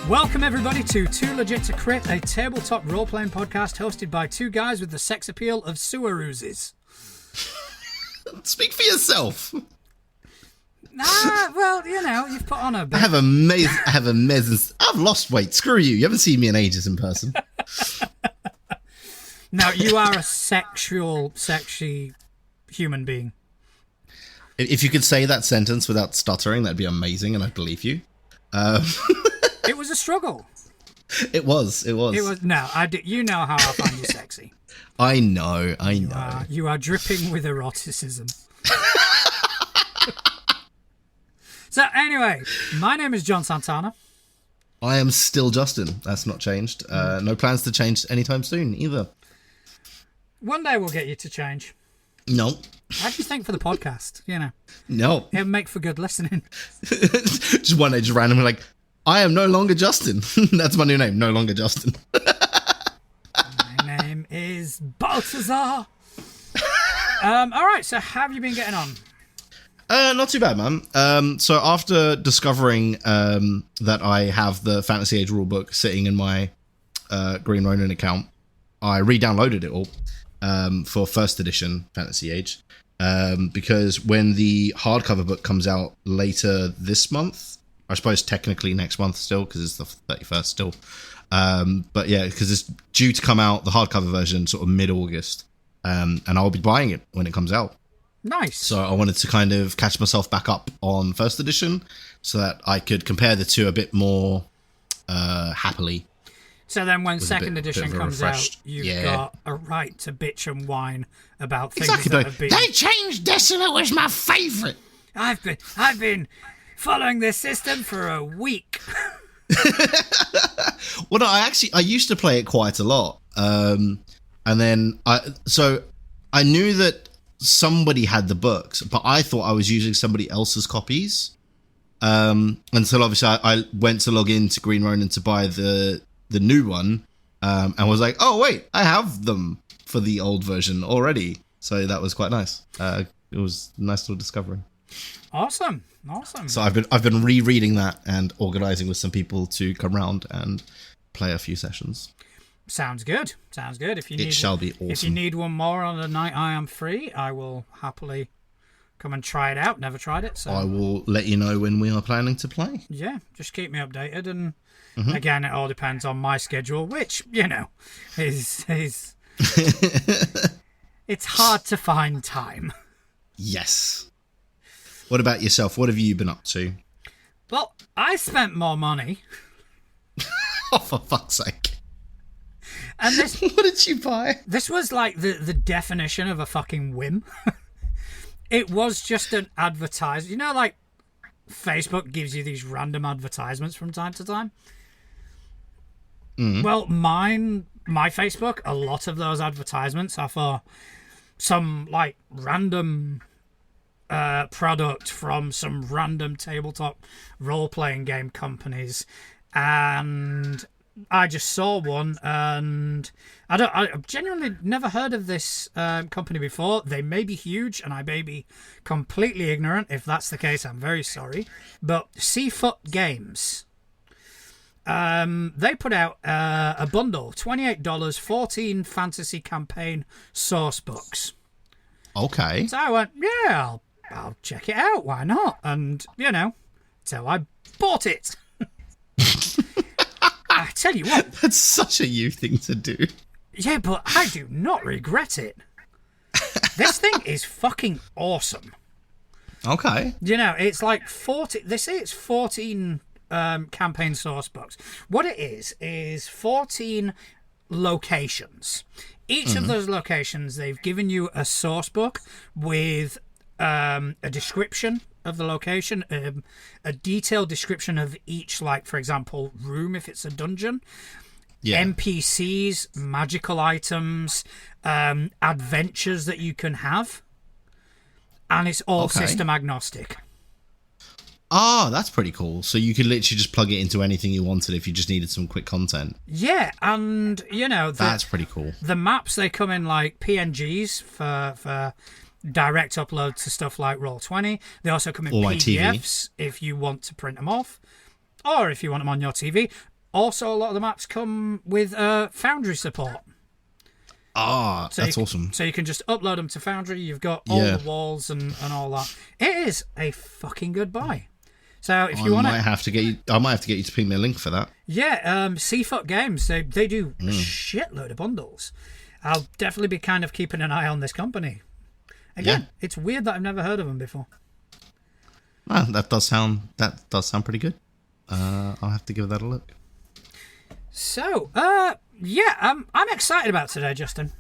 Welcome everybody to Too Legit to Crit, a tabletop role-playing podcast hosted by two guys with the sex appeal of sewer oozes. Speak for yourself. Well, you know, you've put on a bit. I've lost weight. Screw you. You haven't seen me in ages in person. No, you are a sexy human being. If you could say that sentence without stuttering, that'd be amazing, and I'd believe you. It was a struggle. It was. No, you know how I find you sexy. I know. You are dripping with eroticism. So anyway, my name is John Santana. I am still Justin. That's not changed. No plans to change anytime soon either. One day we'll get you to change. No. How do you think for the podcast? You know. No. It'll make for good listening. Just one day, just randomly like, I am no longer Justin. That's my new name. No longer Justin. My name is Balthazar. All right. So how have you been getting on? Not too bad, man. So after discovering that I have the Fantasy Age rulebook sitting in my Green Ronin account, I re-downloaded it all for first edition Fantasy Age because when the hardcover book comes out later this month, I suppose technically next month still because it's the 31st still. But yeah, because it's due to come out, the hardcover version, sort of mid-August, and I'll be buying it when it comes out. Nice. So I wanted to kind of catch myself back up on first edition so that I could compare the two a bit more happily. So then when second edition comes out, you've got a right to bitch and whine about things that have been... They changed Desolate was my favourite. I've been following this system for a week. Well, no, I used to play it quite a lot. And then I knew that somebody had the books, but I thought I was using somebody else's copies. Until obviously I went to log into Green Ronin to buy the new one, and was like, oh wait, I have them for the old version already. So that was quite nice. It was a nice little discovery. Awesome. So I've been rereading that and organising with some people to come round and play a few sessions. Sounds good. If you need, it shall be awesome. If you need one more on the night I am free, I will happily come and try it out. Never tried it, so I will let you know when we are planning to play. Yeah, just keep me updated, and again, it all depends on my schedule, which is it's hard to find time. Yes. What about yourself? What have you been up to? Well, I spent more money. Oh, for fuck's sake. And this, what did you buy? This was like the definition of a fucking whim. It was just an advertisement. You know, like Facebook gives you these random advertisements from time to time? Mm. Well, my Facebook, a lot of those advertisements are for some like random product from some random tabletop role-playing game companies. And I just saw one, and I've genuinely never heard of this company before. They may be huge, and I may be completely ignorant. If that's the case, I'm very sorry. But Seafoot Games, they put out a bundle, $28, 14 fantasy campaign source books. Okay. So I went, yeah, I'll check it out. Why not? And, so I bought it. I tell you what. That's such a you thing to do. Yeah, but I do not regret it. This thing is fucking awesome. Okay. It's like 40... They say it's 14 campaign source books. What it is 14 locations. Each of those locations, they've given you a source book with a description of the location, a detailed description of each, like, for example, room if it's a dungeon, NPCs, magical items, adventures that you can have, and it's all system agnostic. Ah, that's pretty cool. So you could literally just plug it into anything you wanted if you just needed some quick content. Yeah, and, that's pretty cool. The maps, they come in like PNGs for direct upload to stuff like Roll20. They also come in PDFs if you want to print them off, or if you want them on your TV. Also, a lot of the maps come with Foundry support. Ah, So that's awesome. So you can just upload them to Foundry. You've got all the walls and all that. It is a fucking good buy. So if you want to, I might have to get you to ping me a link for that. Yeah, Seafoot Games. They do a shitload of bundles. I'll definitely be kind of keeping an eye on this company. Again, it's weird that I've never heard of them before. Ah, that does sound pretty good. I'll have to give that a look. So, I'm excited about today, Justin.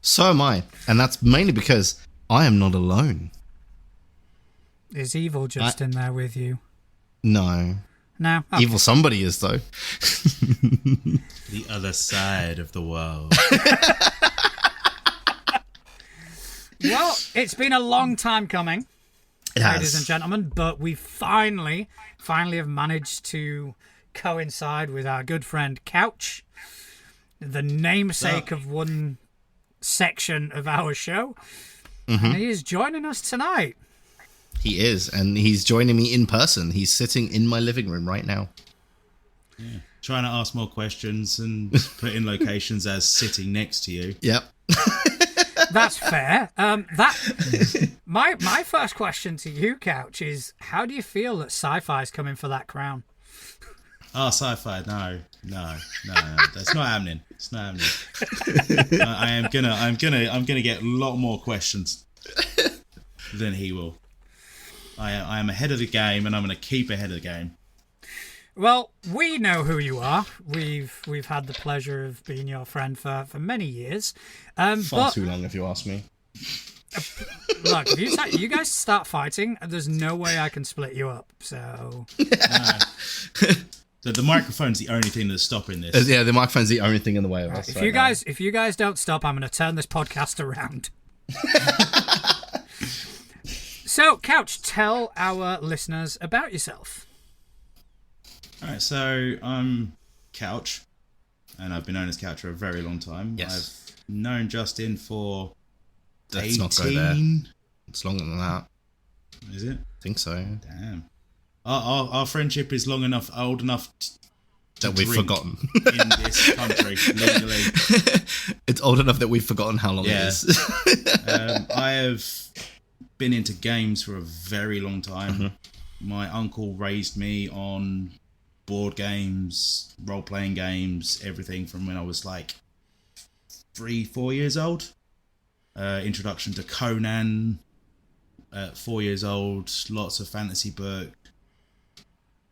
So am I, and that's mainly because I am not alone. Is evil Justin there with you? No. No? Okay. Evil somebody is, though. The other side of the world. Well, it's been a long time coming, ladies and gentlemen, but we finally have managed to coincide with our good friend Couch, the namesake of one section of our show, and he is joining us tonight. He is, and he's joining me in person. He's sitting in my living room right now. Yeah. Trying to ask more questions and put in locations as sitting next to you. Yep. That's fair. My first question to you, Couch, is how do you feel that sci-fi's coming for that crown? Oh, sci-fi, no. That's not happening. It's not happening. I'm gonna get a lot more questions than he will. I am ahead of the game, and I'm going to keep ahead of the game. Well, we know who you are. We've had the pleasure of being your friend for many years. Far too long, if you ask me. Look, if you guys start fighting, there's no way I can split you up. So. The microphone's the only thing that's stopping this. Yeah, the microphone's the only thing in the way of us. If you guys don't stop, I'm going to turn this podcast around. So, Couch, tell our listeners about yourself. All right, so I'm Couch, and I've been known as Couch for a very long time. Yes. I've known Justin for Let's 18. not go there. It's longer than that. Is it? I think so. Damn. Our friendship is old enough that we've forgotten in this country legally. It's old enough that we've forgotten how long it is. I have been into games for a very long time. My uncle raised me on board games, role-playing games, everything from when I was like 3-4 years old. Introduction to Conan at 4 years old, lots of fantasy book.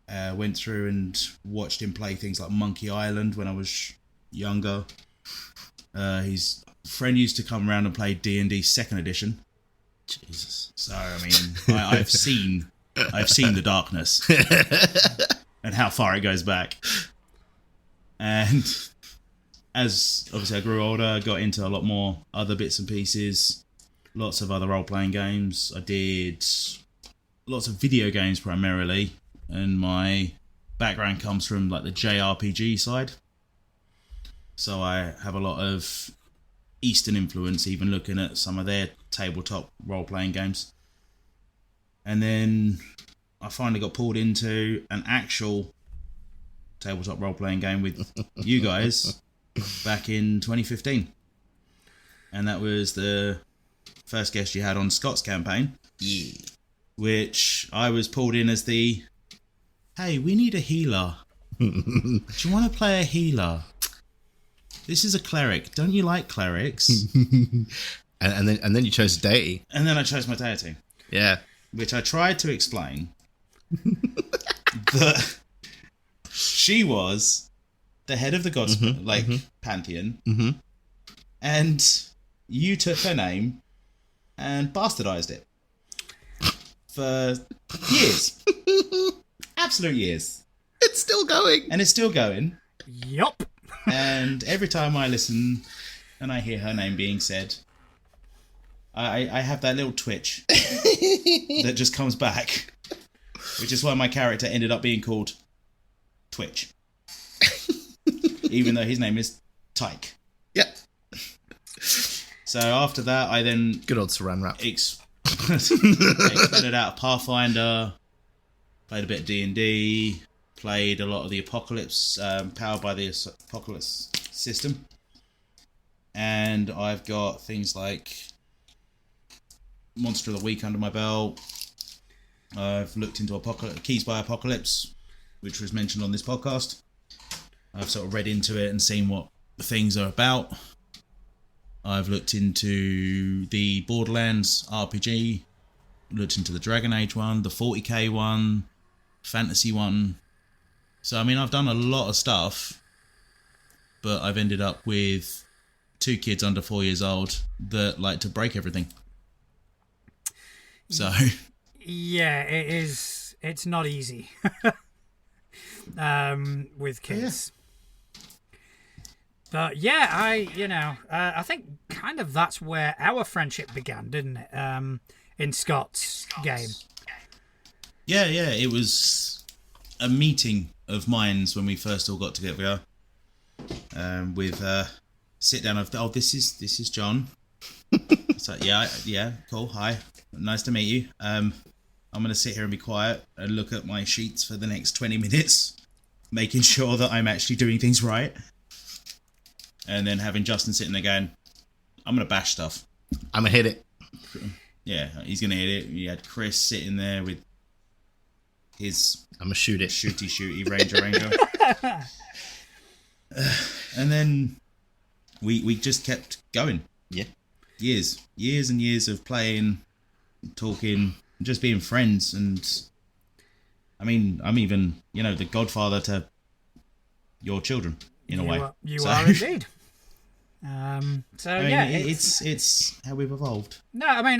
Went through and watched him play things like Monkey Island when I was younger. His friend used to come around and play D&D 2nd edition. Jesus. So I mean, I've seen the darkness and how far it goes back. And as obviously I grew older, I got into a lot more other bits and pieces. Lots of other role-playing games. I did lots of video games primarily, and my background comes from like the JRPG side. So I have a lot of Eastern influence, even looking at some of their tabletop role-playing games. And then I finally got pulled into an actual tabletop role-playing game with you guys back in 2015. And that was the first guest you had on Scott's campaign. Yeah. Which I was pulled in as the, hey, we need a healer. Do you want to play a healer? This is a cleric. Don't you like clerics? and then you chose deity. And then I chose my deity. Yeah. Which I tried to explain that she was the head of the gods, pantheon, and you took her name and bastardized it for years. Absolute years. It's still going. And it's still going. Yup. And every time I listen and I hear her name being said, I have that little twitch that just comes back, which is why my character ended up being called Twitch, even though his name is Tyke. Yep. So after that, I then good old Saran wrap. Expanded out of Pathfinder, played a bit of D&D, played a lot of the Apocalypse, powered by the Apocalypse system. And I've got things like Monster of the Week under my belt. I've looked into Keys by Apocalypse, which was mentioned on this podcast. I've sort of read into it and seen what the things are about. I've looked into the Borderlands RPG, looked into the Dragon Age one, the 40k one, fantasy one. So, I mean, I've done a lot of stuff, but I've ended up with 2 kids under 4 years old that like to break everything. So... Yeah, it is. It's not easy with kids. But yeah, I think kind of that's where our friendship began, didn't it? In Scott's game. Yeah, it was a meeting of minds when we first all got together. With sit down of this is John. It's like yeah, cool, hi, nice to meet you. I'm going to sit here and be quiet and look at my sheets for the next 20 minutes, making sure that I'm actually doing things right. And then having Justin sitting there going, I'm going to bash stuff. I'm going to hit it. Yeah, he's going to hit it. You had Chris sitting there with his... I'm going to shoot it. Shooty Ranger. And then we just kept going. Yeah. Years and years of playing, talking... just being friends, and I mean, I'm even, the godfather to your children in a way. You are indeed. It's how we've evolved. No, I mean,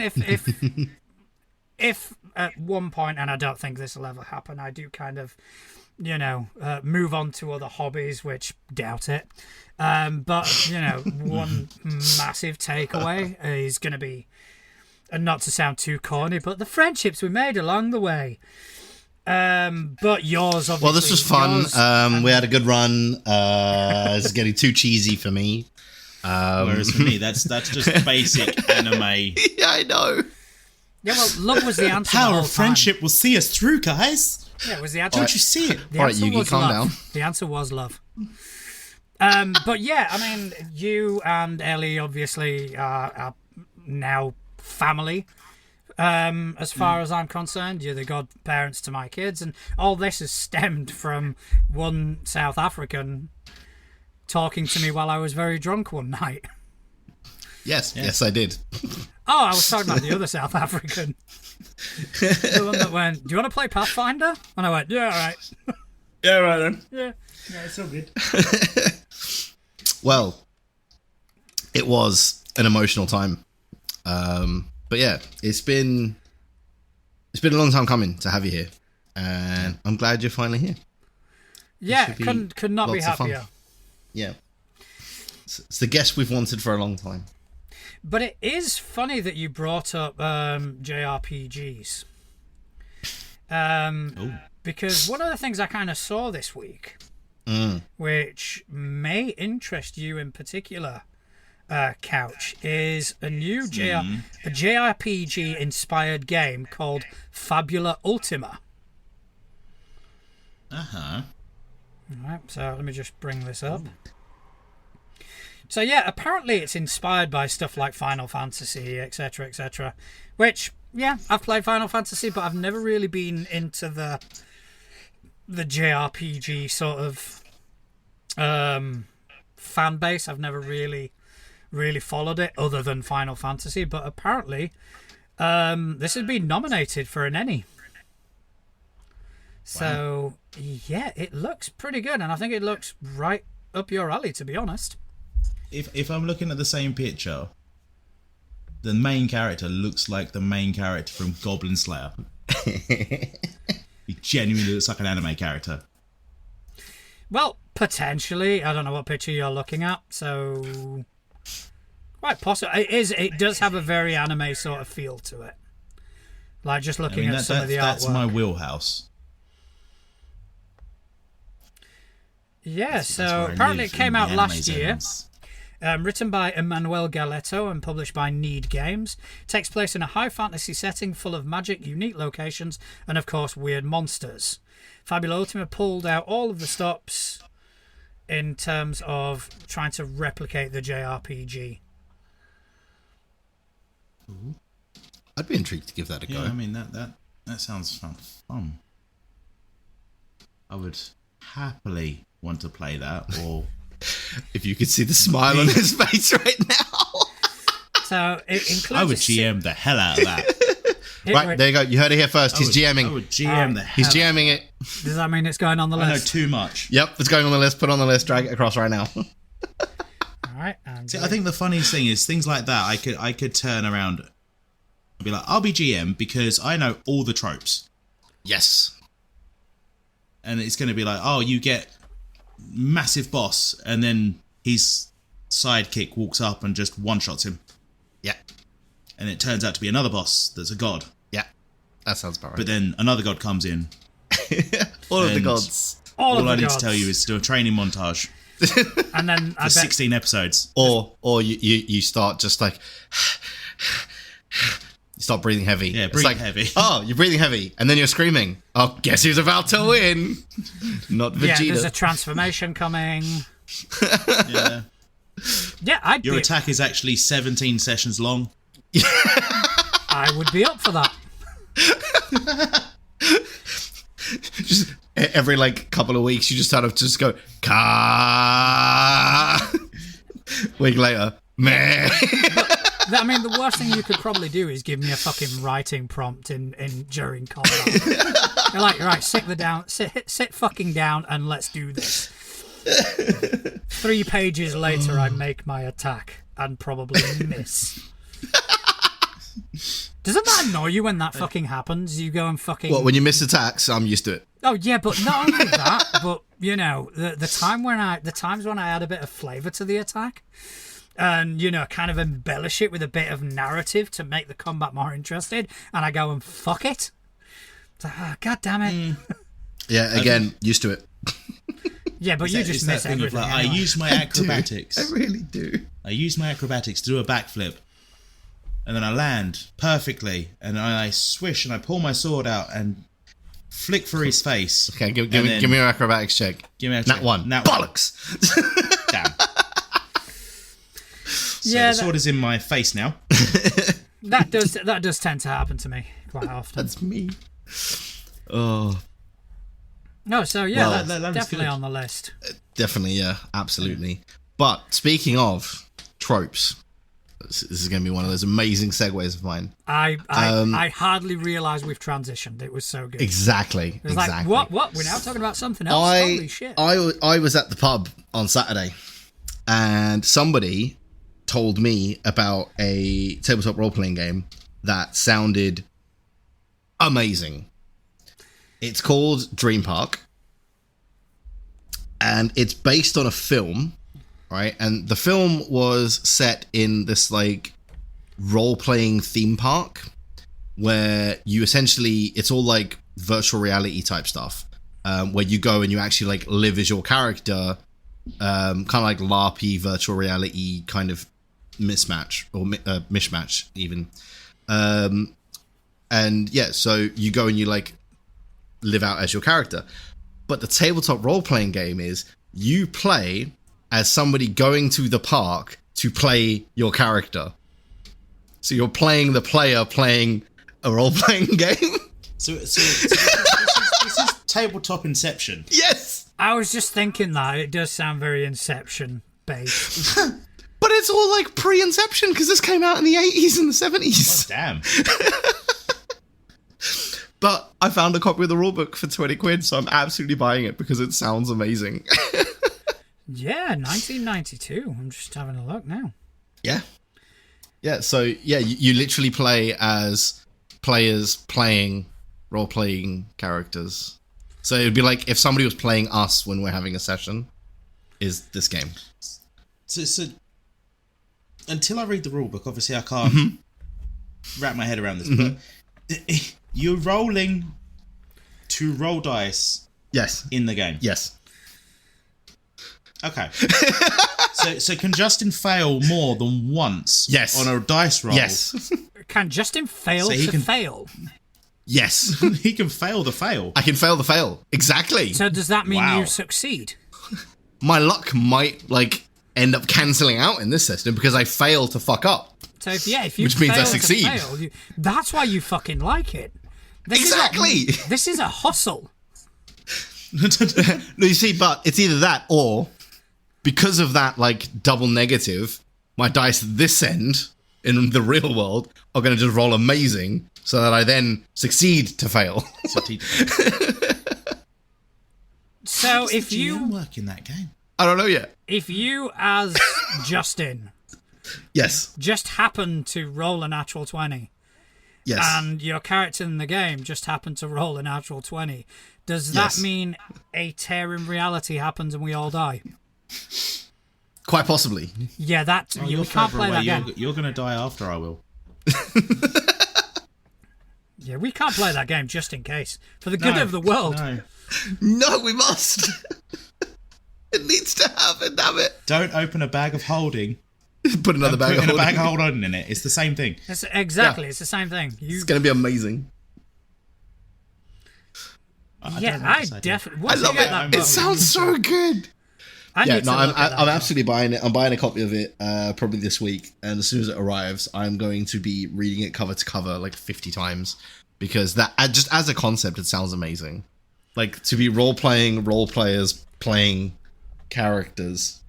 if at one point, and I don't think this will ever happen, I do kind of, move on to other hobbies, which doubt it. But one massive takeaway is going to be. And not to sound too corny, but the friendships we made along the way. But yours, obviously. Well, this was fun. We had a good run. It's getting too cheesy for me. Whereas for me, that's just basic anime. Yeah, I know. Yeah, well, love was the answer. Power of friendship will see us through, guys. Yeah, it was the answer. Don't you see it? The All right, answer Yugi, was calm love. down. The answer was love. But yeah, I mean, you and Ellie obviously are now family. As far as I'm concerned, you're the godparents to my kids, and all this has stemmed from one South African talking to me while I was very drunk one night. Yes, I did. Oh, I was talking about the other South African. The one that went, do you want to play Pathfinder? And I went, yeah, all right. Yeah, right then. Yeah, it's all good. Well, it was an emotional time. But yeah, it's been a long time coming to have you here, and I'm glad you're finally here. Yeah, could not be happier. Yeah, it's the guest we've wanted for a long time. But it is funny that you brought up JRPGs, because one of the things I kind of saw this week, which may interest you in particular. Couch is a new a JRPG inspired game called Fabula Ultima. Alright, so let me just bring this up. So yeah, apparently it's inspired by stuff like Final Fantasy, etc, etc. Which, yeah, I've played Final Fantasy, but I've never really been into the JRPG sort of fan base. I've never really followed it other than Final Fantasy, but apparently this has been nominated for an Emmy. So yeah, it looks pretty good, and I think it looks right up your alley, to be honest. If I'm looking at the same picture, the main character looks like the main character from Goblin Slayer. He genuinely looks like an anime character. Well, potentially. I don't know what picture you're looking at, so quite possible. It does have a very anime sort of feel to it. Like just looking at some of the artwork. That's my wheelhouse. Yeah, so apparently it came out last year. Written by Emmanuel Galetto and published by Need Games. It takes place in a high fantasy setting full of magic, unique locations, and of course weird monsters. Fabula Ultima pulled out all of the stops in terms of trying to replicate the JRPG. I'd be intrigued to give that a go. Yeah, I mean that sounds fun. I would happily want to play that, or if you could see the smile on his face right now. So it includes. I would GM the hell out of that. Right, there you go. You heard it here first. He's GMing. I would GM the hell. He's GMing it. Does that mean it's going on the I know list? too much. Yep, it's going on the list. Put it on the list. Drag it across right now. All right. See, I think the funniest thing is things like that. I could turn around and be like, I'll be GM because I know all the tropes. Yes. And it's going to be like, oh, you get massive boss, and then his sidekick walks up and just one-shots him. Yeah. And it turns out to be another boss that's a god. Yeah. That sounds about right. But then another god comes in. All of the and gods. All I need to tell you is to do a training montage And then for 16 episodes. Or you start just like... You start breathing heavy. Yeah, It's breathe like, heavy. Oh, you're breathing heavy. And then you're screaming. Oh, guess who's about to win? Not Vegeta. Yeah, there's a transformation coming. Yeah. Yeah, Your attack is actually 17 sessions long. I would be up for that. Just every like couple of weeks, you just sort of just go, Ka. Week later, meh. I mean, the worst thing you could probably do is give me a fucking writing prompt in during combat. You're like, right, sit fucking down and let's do this. 3 pages later, I make my attack and probably miss. Doesn't that annoy you when that fucking happens? You go and fucking... What, when you miss attacks? I'm used to it. Oh yeah, but not only that, but you know, the times when I add a bit of flavour to the attack, and you know, kind of embellish it with a bit of narrative to make the combat more interesting, and I go and fuck it. It's like, god damn it. Yeah, again, used to it. Yeah, but you just miss everything. Like, anyway. I use my acrobatics. I really do. I use my acrobatics to do a backflip, and then I land perfectly, and I swish and I pull my sword out and flick for his face. Okay, give me your acrobatics check. Give me a Nat check. one. Bollocks. Damn. So Yeah, the sword is in my face now. that does tend to happen to me quite often. That's me. Oh, No, so yeah, Well, that's that was definitely good. on the list. definitely, yeah, absolutely. But speaking of tropes, this is going to be one of those amazing segues of mine. I hardly realised we've transitioned. It was so good. Exactly. It was like, what? We're now talking about something else? Holy shit. I was at the pub on Saturday, and somebody told me about a tabletop role-playing game that sounded amazing. It's called Dream Park, and it's based on a film, right? And the film was set in this like role-playing theme park where you essentially, it's all like virtual reality type stuff, where you go and you actually like live as your character, kind of like LARPy virtual reality kind of mismatch or mishmatch even. And yeah, so you go and you like live out as your character. But the tabletop role-playing game is you play as somebody going to the park to play your character. So you're playing the player playing a role-playing game. So this is tabletop Inception. Yes! I was just thinking that. It does sound very Inception-based. But it's all like pre-Inception because this came out in the 80s and the 70s. Oh, damn. But I found a copy of the rulebook for 20 quid, so I'm absolutely buying it because it sounds amazing. Yeah, 1992. I'm just having a look now. Yeah. Yeah, so yeah, you literally play as players playing role-playing characters. So it'd be like if somebody was playing us when we're having a session, is this game. So until I read the rulebook, obviously I can't wrap my head around this, but you're rolling to roll dice Yes. in the game. Yes. Okay. So can Justin fail more than once? Yes. On a dice roll? Yes. Can Justin fail fail? Yes. He can fail the fail. I can fail the fail. Exactly. So does that mean Wow. you succeed? My luck might end up cancelling out in this system because I fail to fuck up. So if you Which means I fail to succeed. fail, that's why you fucking like it. Exactly. This is a hustle. No, you see, but it's either that or because of that double negative, my dice this end in the real world are going to just roll amazing so that I then succeed to fail. So if GM you work in that game? I don't know yet. if you as Justin Yes. just happen to roll a natural 20 Yes. and your character in the game just happened to roll a natural 20, does that Yes. mean a tear in reality happens and we all die? Quite possibly. Yeah, we can't further play away. that game. You're going to die after I will. Yeah, we can't play that game just in case. For the good of the world. No. No, we must. It needs to happen, damn it. Don't open a bag of holding. Put another bag Put of a bag of holding. holding in it. It's the same thing. It's the same thing. It's going to be amazing. I Yeah, don't know I this idea. definitely. I Once you love get it. that It book, sounds so good. I Yeah, need no, to I'm look at that I'm book. absolutely buying it. I'm buying a copy of it probably this week, and as soon as it arrives, I'm going to be reading it cover to cover 50 times because that just as a concept, it sounds amazing. To be role players playing characters.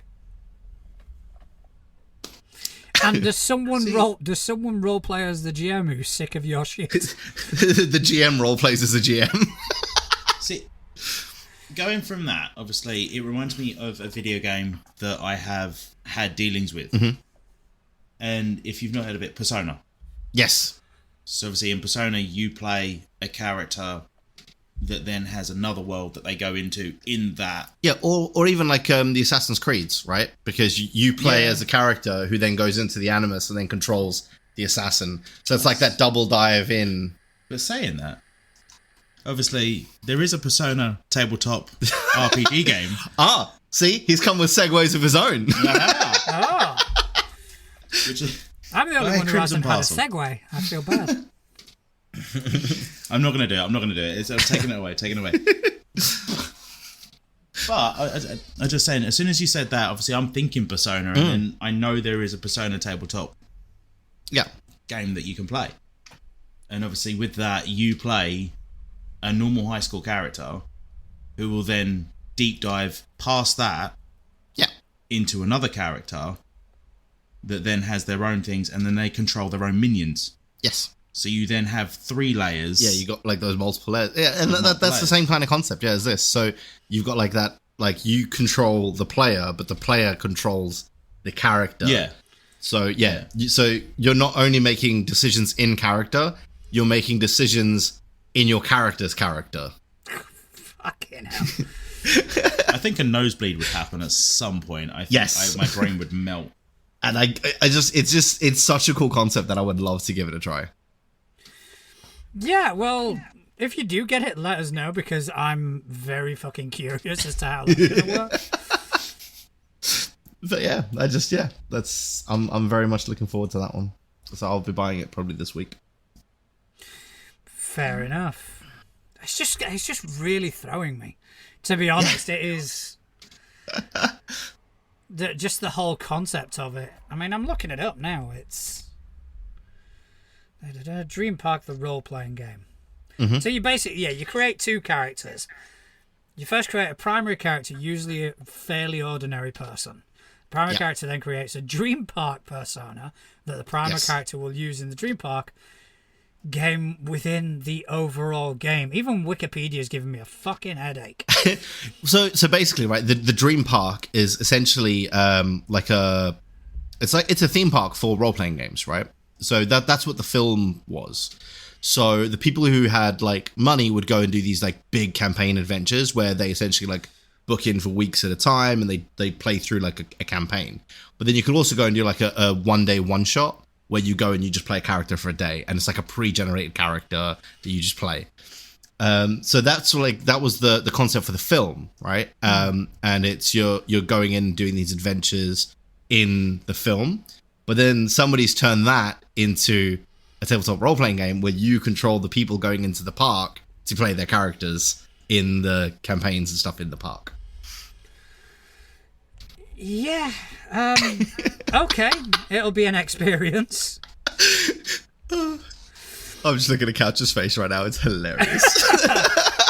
And does someone role play as the GM who's sick of your shit? The GM role plays as a GM. See, going from that, obviously, it reminds me of a video game that I have had dealings with. Mm-hmm. And if you've not heard of it, Persona. Yes. So obviously in Persona, you play a character that then has another world that they go into in that. Yeah, or even the Assassin's Creeds, right? Because you play Yeah. as a character who then goes into the Animus and then controls the assassin. So it's like that double dive in. But saying that, obviously, there is a Persona tabletop RPG game. Ah, see? He's come with segues of his own. Oh, Which is, I'm the only Hey, one who Crimson hasn't had a Parcel. segue. I feel bad. I'm not going to do it. I'm taking it away. But I'm just saying, as soon as you said that, obviously I'm thinking Persona, and then I know there is a Persona tabletop Yeah. game that you can play. And obviously with that, you play a normal high school character who will then deep dive past that Yeah. into another character that then has their own things, and then they control their own minions. Yes. So you then have 3 layers. Yeah, you got those multiple layers. Yeah, and Multiple that's the layers. same kind of concept, as this. So you've got that, you control the player, but the player controls the character. Yeah. So, so you're not only making decisions in character, you're making decisions in your character's character. Fucking hell. I think a nosebleed would happen at some point. I think Yes. my brain would melt. And it's such a cool concept that I would love to give it a try. Yeah, well, if you do get it, let us know because I'm very fucking curious as to how that's gonna work. But yeah, I'm very much looking forward to that one. So I'll be buying it probably this week. Fair enough. It's just really throwing me. To be honest, it is. Just the whole concept of it. I mean, I'm looking it up now. It's Dream Park, the role-playing game. Mm-hmm. So you basically, you create 2 characters. You first create a primary character, usually a fairly ordinary person. The primary character then creates a Dream Park persona that the primary character will use in the Dream Park game within the overall game. Even Wikipedia is giving me a fucking headache. So basically, right, the Dream Park is essentially it's a theme park for role playing games, right? So that's what the film was. So the people who had money would go and do these big campaign adventures where they essentially book in for weeks at a time and they play through a campaign. But then you could also go and do a one-day one-shot where you go and you just play a character for a day, and it's a pre-generated character that you just play. So that's like that was the concept for the film, right? And it's you're going in and doing these adventures in the film, but then somebody's turned that into a tabletop role playing game where you control the people going into the park to play their characters in the campaigns and stuff in the park. Yeah. Okay. It'll be an experience. I'm just looking at Couch's face right now. It's hilarious.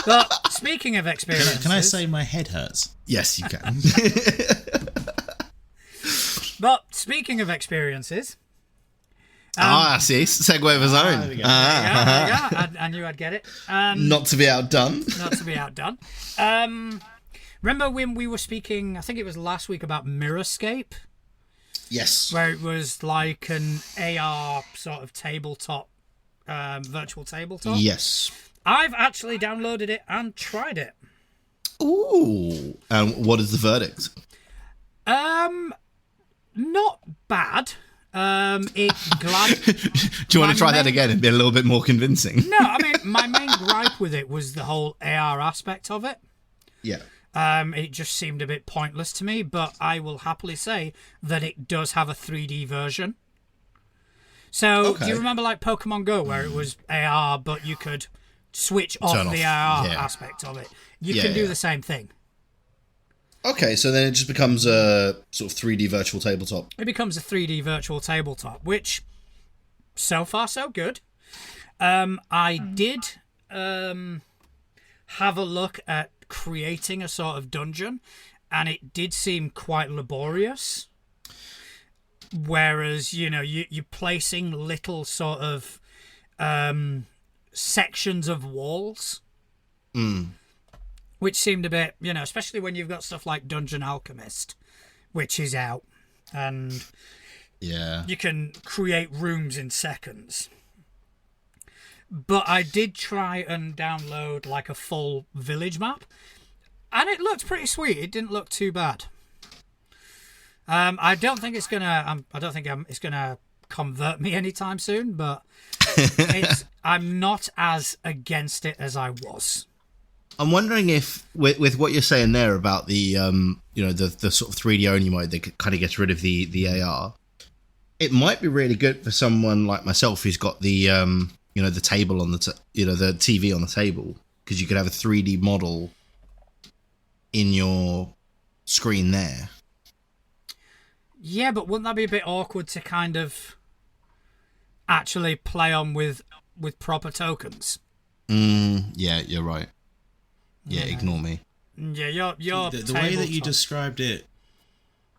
But speaking of experiences... Can I say my head hurts? Yes, you can. But speaking of experiences... see. Segue of his own. There you go. I knew I'd get it. Not to be outdone. Not to be outdone. Remember when we were speaking, I think it was last week, about Mirrorscape? Yes. Where it was like an AR sort of tabletop, virtual tabletop? Yes. I've actually downloaded it and tried it. Ooh. And what is the verdict? Not bad. It glad. Do you want to try that again and be a little bit more convincing? No, I mean, my main gripe with it was the whole AR aspect of it. Yeah. It just seemed a bit pointless to me, but I will happily say that it does have a 3D version. So, Okay. do you remember like Pokemon Go, where it was AR, but you could switch off Turn the off. AR Yeah. aspect of it? You can do the same thing. Okay, so then it just becomes a sort of 3D virtual tabletop. It becomes a 3D virtual tabletop, which so far so good. I did have a look at creating a sort of dungeon, and it did seem quite laborious. Whereas, you're placing little sort of sections of walls. Which seemed a bit, especially when you've got stuff like Dungeon Alchemist, which is out. And Yeah. you can create rooms in seconds. But I did try and download like a full village map, and it looked pretty sweet. It didn't look too bad. I don't think it's gonna. It's gonna convert me anytime soon. But I'm not as against it as I was. I'm wondering if, with what you're saying there about the, the sort of 3D only mode that kind of gets rid of the AR, it might be really good for someone like myself who's got the, the table on the TV on the table, because you could have a 3D model in your screen there. Yeah, but wouldn't that be a bit awkward to kind of actually play on with proper tokens? Yeah, you're right. Yeah, ignore me. Yeah, your the way that you described it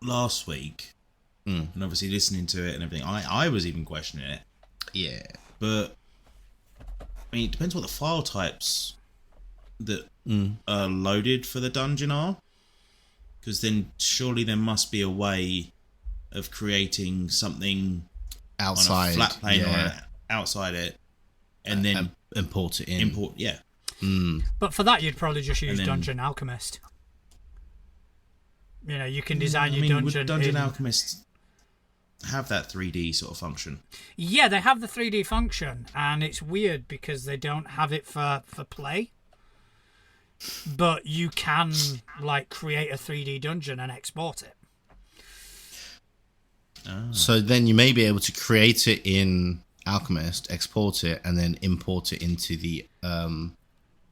last week, and obviously listening to it and everything, I was even questioning it. Yeah. But, I mean, it depends what the file types that are loaded for the dungeon are. Because then surely there must be a way of creating something Outside. on a flat plane yeah. or outside it, and then import it in. yeah. But for that, you'd probably just use then- Dungeon Alchemist. You can design your dungeon. Would Dungeon in... Alchemist have that 3D sort of function? Yeah, they have the 3D function, and it's weird because they don't have it for play. But you can create a 3D dungeon and export it. So then you may be able to create it in Alchemist, export it, and then import it into the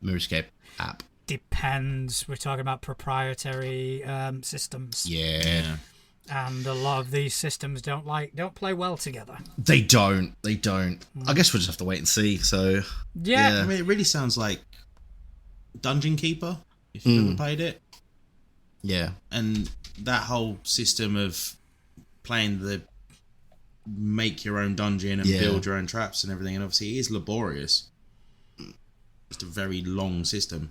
Mirrorscape app. Depends. We're talking about proprietary systems. Yeah. And a lot of these systems don't play well together. They don't. I guess we'll just have to wait and see. So Yeah. I mean, it really sounds like Dungeon Keeper, if you've ever played it. yeah. And that whole system of playing the make your own dungeon and build your own traps and everything, and obviously it is laborious. It's a very long system.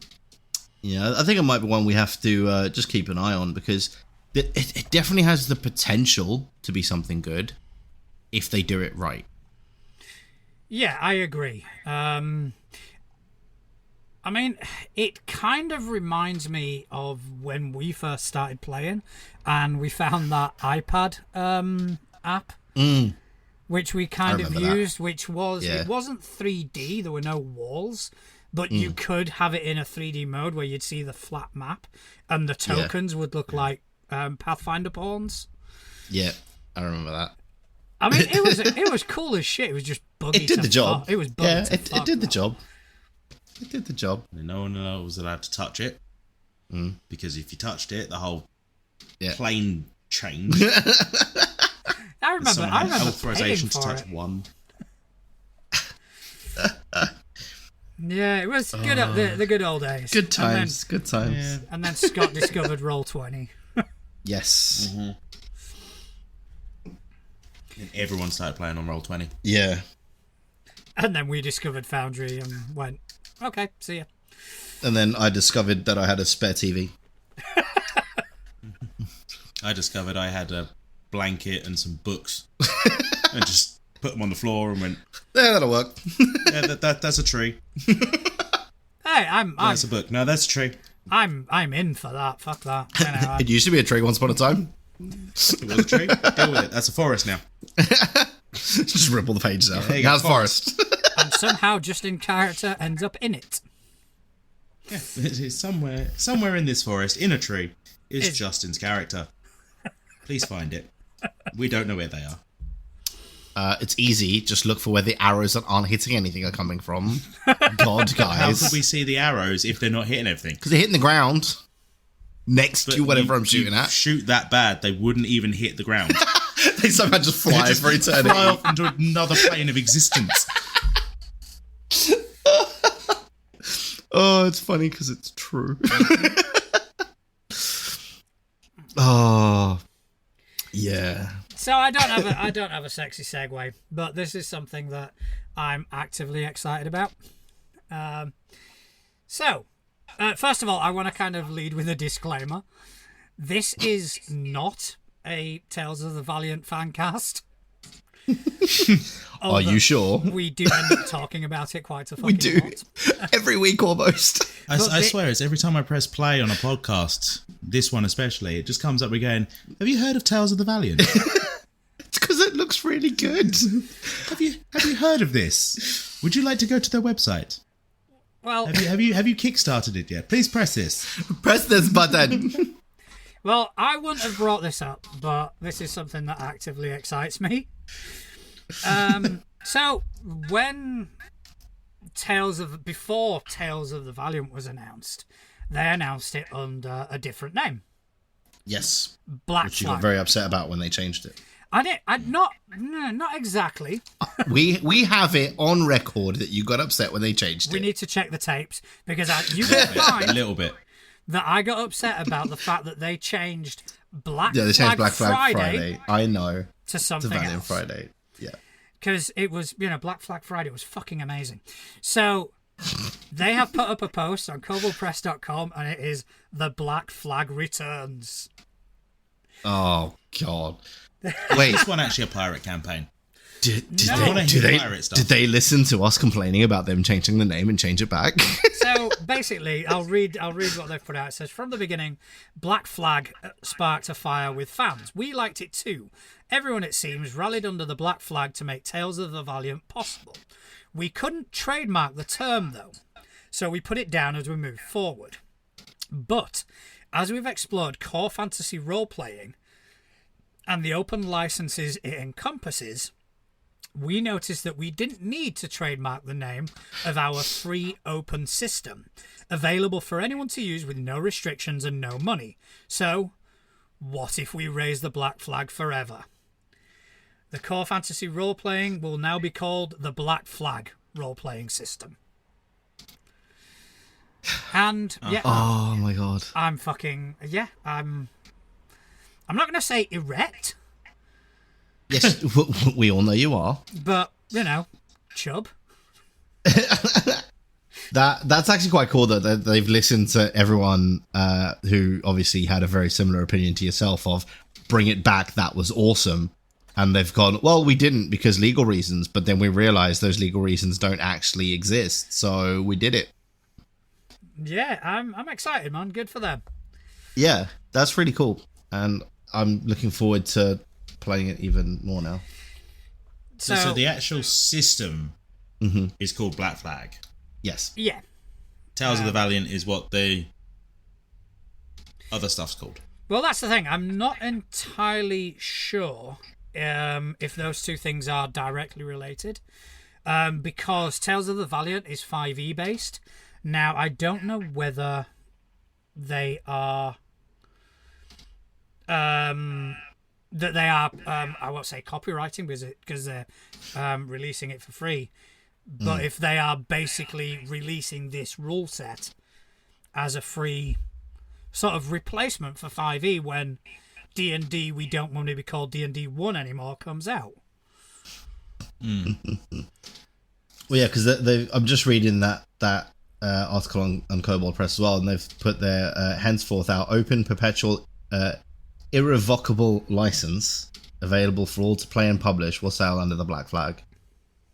Yeah, I think it might be one we have to just keep an eye on, because it definitely has the potential to be something good if they do it right. Yeah, I agree. I mean, it kind of reminds me of when we first started playing and we found that iPad app, which we kind of remember that. used, which was, it wasn't 3D, there were no walls, but you could have it in a 3D mode where you'd see the flat map, and the tokens would look like Pathfinder pawns. Yeah, I remember that. I mean, it was cool as shit. It was just buggy. It did the job. It was buggy. Yeah, it did the job. It did the job. And no one was allowed to touch it. Because if you touched it, the whole plane changed. I remember authorization to paying touch for it. one. Yeah, it was good. The good old days. Good times. Good times. Yeah. And then Scott discovered Roll20. Yes. And everyone started playing on Roll20. Yeah. And then we discovered Foundry and went, okay, see ya. And then I discovered that I had a spare TV. I discovered I had a blanket and some books. And just put them on the floor and went, Yeah, that'll work. yeah, that's a tree. Hey, That's a book. No, that's a tree. I'm in for that. Fuck that. You know, It used to be a tree once upon a time. It was a tree. Deal with it. That's a forest now. Just ripple the pages out. there you go, How's forest? and somehow just in character ends up in it. Yeah, it's somewhere in this forest, in a tree, is Justin's character. Please find it. We don't know where they are. It's easy. Just look for where the arrows that aren't hitting anything are coming from. God, How guys. could we see the arrows if they're not hitting everything? Because they're hitting the ground next to whatever I'm shooting you at. Shoot that bad, they wouldn't even hit the ground. They somehow just fly for eternity. Fly off into another plane of existence. Oh, it's funny because it's true. Oh, yeah. So I don't have a sexy segue, but this is something that I'm actively excited about. First of all, I want to kind of lead with a disclaimer. This is not a Tales of the Valiant fan cast. Are you sure? We do end up talking about it quite a fucking We do. lot. Every week almost. I swear, it's every time I press play on a podcast, this one especially, it just comes up again. Have you heard of Tales of the Valiant? It's because it looks really good. Have you heard of this? Would you like to go to their website? Well, Have you kickstarted it yet? Please press this. Press this button. well, I wouldn't have brought this up, but this is something that actively excites me. So when before Tales of the Valiant was announced, they announced it under a different name. Yes. Black Which you Flag. got very upset about when they changed it. Not exactly. We have it on record that you got upset when they changed We it. need to check the tapes because you will A find little bit. that I got upset about the fact that they changed Black Yeah, they changed Flag Black Flag Friday Friday. I know. to To something Valiant else. Friday. Yeah. Because it was, Black Flag Friday was fucking amazing. So they have put up a post on koboldpress.com and it is The Black Flag Returns. Oh, God. Wait, This one actually a pirate campaign. did No. I wanna they, hear pirate stuff. did they listen to us complaining about them changing the name and change it back? So basically, I'll read what they've put out. It says, from the beginning, Black Flag sparked a fire with fans. We liked it too. Everyone, it seems, rallied under the Black Flag to make Tales of the Valiant possible. We couldn't trademark the term, though, so we put it down as we moved forward. But as we've explored core fantasy role-playing and the open licenses it encompasses, we noticed that we didn't need to trademark the name of our free open system, available for anyone to use with no restrictions and no money. So, what if we raise the Black Flag forever? The core fantasy role-playing will now be called the Black Flag role-playing system. And, yeah, Oh, my God. I'm not going to say erect, Yes, we all know you are. but, chub. That's actually quite cool that they've listened to everyone who obviously had a very similar opinion to yourself of bring it back, that was awesome. And they've gone, well, we didn't because legal reasons, but then we realized those legal reasons don't actually exist, so we did it. Yeah, I'm excited, man. Good for them. Yeah, that's really cool. And I'm looking forward to playing it even more now. So the actual system is called Black Flag. Yes. Yeah. Tales of the Valiant is what the other stuff's called. Well, that's the thing. I'm not entirely sure if those two things are directly related, because Tales of the Valiant is 5e based. Now, I don't know whether they are that they are I won't say copywriting because they're releasing it for free, but if they are basically releasing this rule set as a free sort of replacement for 5e when D&D We Don't Want to Be Called D&D 1 anymore comes out. Well, yeah, because I'm just reading that article on Kobold Press as well, and they've put their henceforth our open, perpetual, irrevocable license available for all to play and publish will sail under the Black Flag.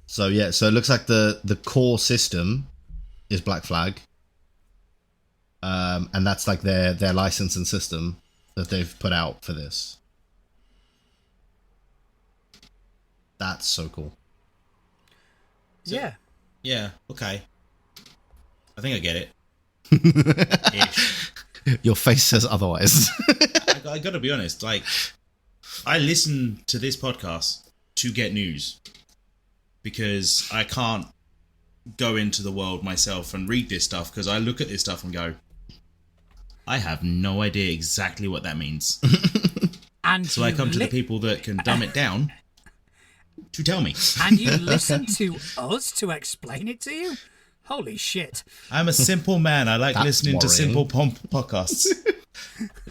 So yeah, so it looks like the core system is Black Flag, and that's like their license and system that they've put out for this. That's so cool. Yeah. Yeah, okay. I think I get it. Ish. Your face says otherwise. I gotta be honest, like, I listen to this podcast to get news because I can't go into the world myself and read this stuff because I look at this stuff and go, I have no idea exactly what that means. And so I come to the people that can dumb it down to tell me. And you listen to us to explain it to you? Holy shit. I'm a simple man. I like listening to simple podcasts.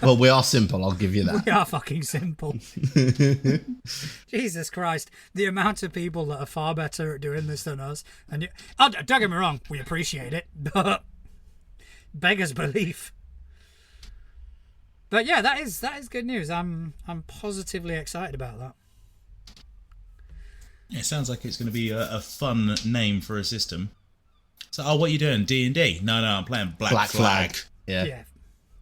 Well, we are simple, I'll give you that. We are fucking simple. Jesus Christ. The amount of people that are far better at doing this than us. And don't get me wrong, we appreciate it, but beggars belief. But yeah, that is good news. I'm positively excited about that. Yeah, it sounds like it's going to be a fun name for a system. So, what are you doing? D&D? No, I'm playing Black Flag. Yeah.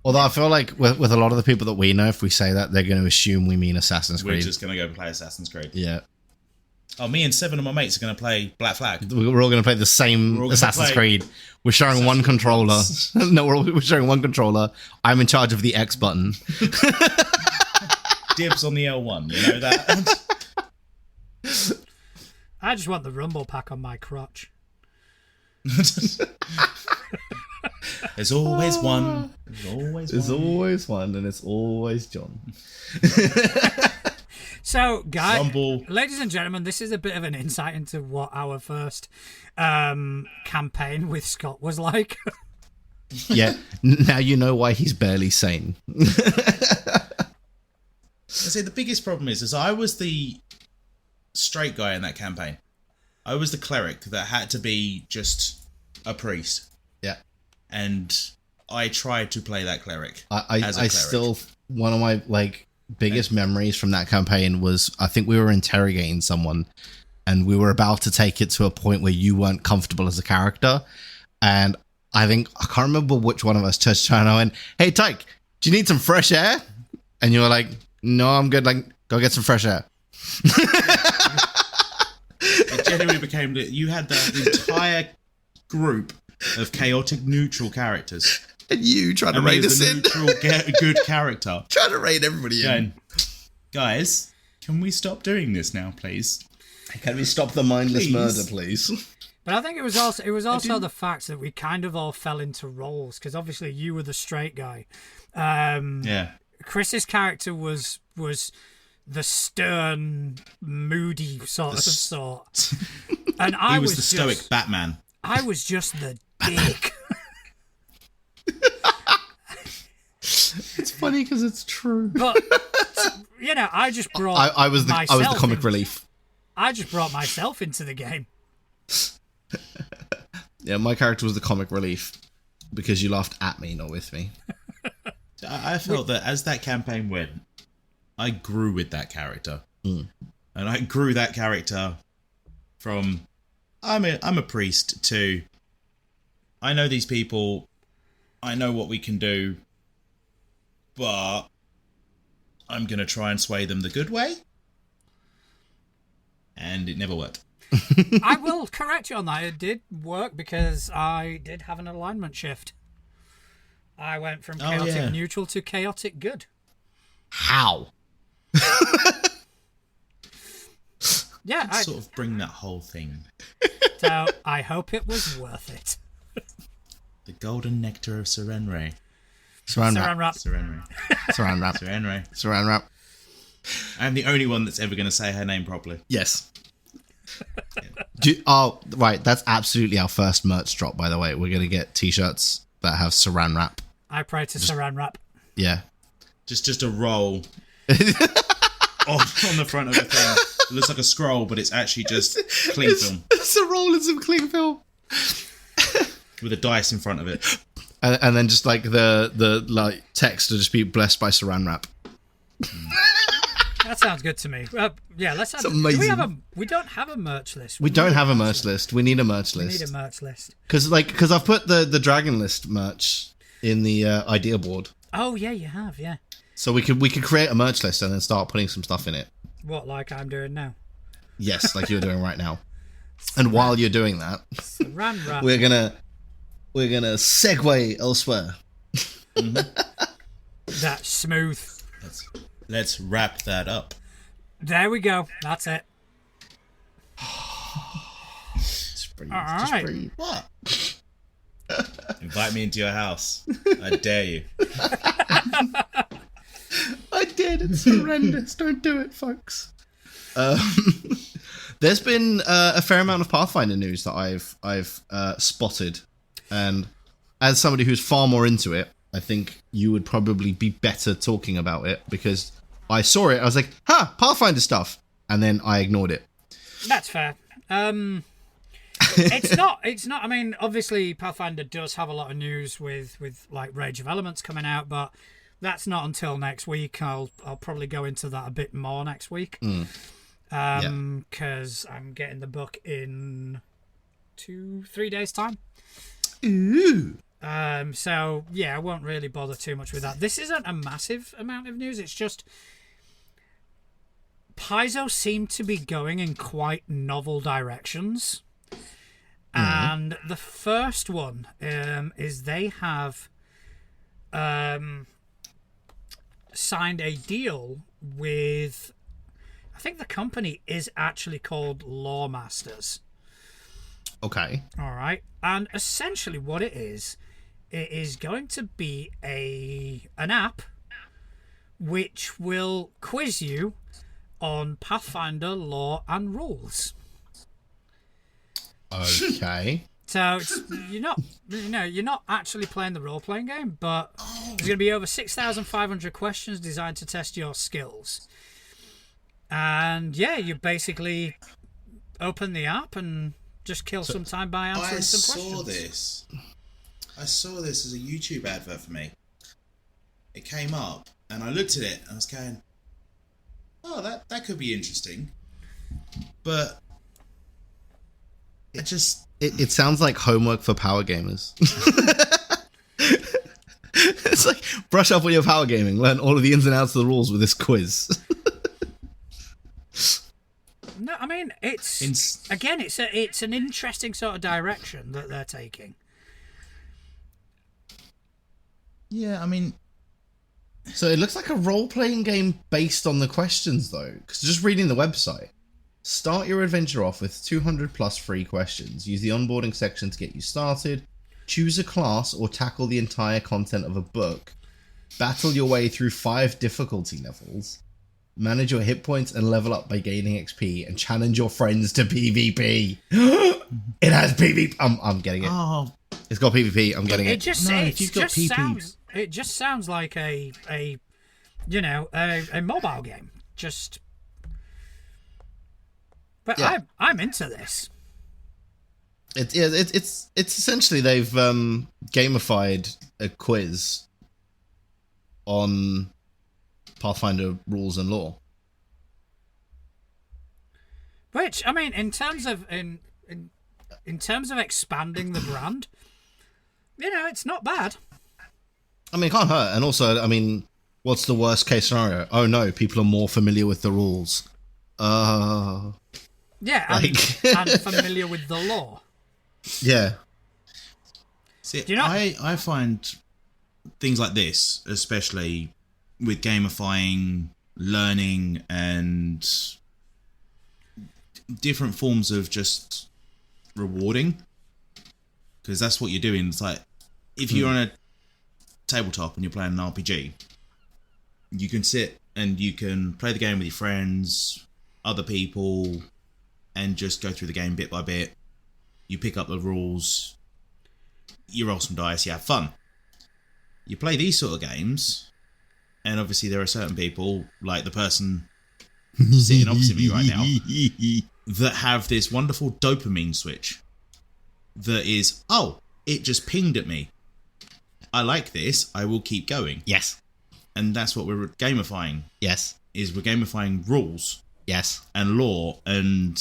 Although I feel like with a lot of the people that we know, if we say that, they're going to assume we mean Assassin's Creed. We're just going to go play Assassin's Creed. Yeah. Oh, me and 7 of my mates are going to play Black Flag. We're all going to play the same Assassin's Creed. We're sharing one controller. No, we're sharing one controller. I'm in charge of the X button. Dibs on the L1, you know that? I just want the rumble pack on my crotch. There's always one. There's always one, and it's always John. So, guys, Rumble. Ladies and gentlemen, this is a bit of an insight into what our first campaign with Scott was like. Yeah, now you know why he's barely sane. I say the biggest problem is I was the straight guy in that campaign. I was the cleric that had to be just a priest. Yeah. And I tried to play that cleric. I still, one of my biggest memories from that campaign was I think we were interrogating someone and we were about to take it to a point where you weren't comfortable as a character. And I can't remember which one of us touched and I went, "Hey, Tyke, do you need some fresh air?" And you were like, "No, I'm good. Go get some fresh air." It genuinely became that you had the entire group of chaotic neutral characters. And you trying to rein us in. Neutral, good character. Trying to rein everybody in. Guys, can we stop doing this now, please? Can we stop the mindless murder, please? But I think it was also the fact that we kind of all fell into roles, because obviously you were the straight guy. Yeah. Chris's character was the stern, moody sort. And he was the stoic Batman. I was just the dick. It's funny because it's true. But I just brought I was the comic relief. I just brought myself into the game. Yeah, my character was the comic relief because you laughed at me, not with me. I felt that as that campaign went, I grew with that character. And I grew that character from I'm a priest to I know these people, I know what we can do, but I'm going to try and sway them the good way. And it never worked. I will correct you on that. It did work because I did have an alignment shift. I went from chaotic neutral to chaotic good. How? Yeah, I sort of bring that whole thing. So I hope it was worth it. The golden nectar of Saran. Saran Saran wrap. wrap. Saran. Saran wrap. Saran. Saran wrap. I'm the only one that's ever going to say her name properly. Yes. Right. That's absolutely our first merch drop, by the way. We're going to get t-shirts that have Saran wrap. I pray to Saran wrap. Yeah. Just a roll on the front of the thing. It looks like a scroll, but it's actually just cling film. It's a roll in some cling film. With a dice in front of it. And then just like the like text to just be blessed by Saran wrap. That sounds good to me. Yeah, let's have. It's amazing. We don't have a merch list. We don't have a merch list. We need a merch We list. need a merch list. Because I've put the Dragon List merch in the idea board. Oh yeah, you have. Yeah. So we could create a merch list and then start putting some stuff in it. What, like I'm doing now? Yes, like you're doing right now. And while you're doing that, Saran wrap. we're gonna segue elsewhere. That's smooth. Let's wrap that up. There we go. That's it. Just breathe. All Just right. breathe. What? Invite me into your house. I dare you. I did. It's horrendous. Don't do it, folks. There's been a fair amount of Pathfinder news that I've spotted, and as somebody who's far more into it, I think you would probably be better talking about it because I saw it. I was like, "Ha, Pathfinder stuff," and then I ignored it. That's fair. It's not. I mean, obviously, Pathfinder does have a lot of news with like Rage of Elements coming out, but that's not until next week. I'll probably go into that a bit more next week. Because I'm getting the book in 2-3 days time. Ooh. So yeah, I won't really bother too much with that. This isn't a massive amount of news. It's just Paizo seem to be going in quite novel directions. And the first one is they have signed a deal with, I think the company is actually called Lawmasters. Okay. All right. And essentially what it is going to be an app which will quiz you on Pathfinder lore and rules. Okay. So you're not actually playing the role-playing game, but there's going to be over 6,500 questions designed to test your skills. And yeah, you basically open the app and just kill some time by answering some questions. I saw this as a YouTube advert for me. It came up, and I looked at it, and I was going, "Oh, that could be interesting," but It sounds like homework for power gamers. It's like brush up on your power gaming, learn all of the ins and outs of the rules with this quiz. No, I mean it's an interesting sort of direction that they're taking. Yeah, I mean, So it looks like a role-playing game based on the questions, though. Because just reading the website, start your adventure off with 200 plus free questions. Use the onboarding section to get you started. Choose a class or tackle the entire content of a book. Battle your way through 5 difficulty levels. Manage your hit points and level up by gaining XP. And challenge your friends to PvP. It has PvP. I'm getting it. oh, It's got PvP. I'm getting it. It just sounds like a mobile game. But Yeah. I'm into this. It's essentially they've gamified a quiz on Pathfinder rules and lore. Which, I mean, in terms of expanding the brand, it's not bad. I mean, it can't hurt. And also, I mean, what's the worst case scenario? Oh no, people are more familiar with the rules. Yeah, and, Like- and familiar with the lore. Yeah. See, Do you know- I find things like this, especially with gamifying learning and different forms of just rewarding, because that's what you're doing. It's like if you're on a tabletop and you're playing an RPG, you can sit and you can play the game with your friends, other people, and just go through the game bit by bit. You pick up the rules, you roll some dice, you have fun. You play these sort of games, and obviously there are certain people, like the person sitting opposite me right now, that have this wonderful dopamine switch that is, oh, it just pinged at me. I like this, I will keep going. Yes. And that's what we're gamifying, Yes. is we're gamifying rules Yes. and lore and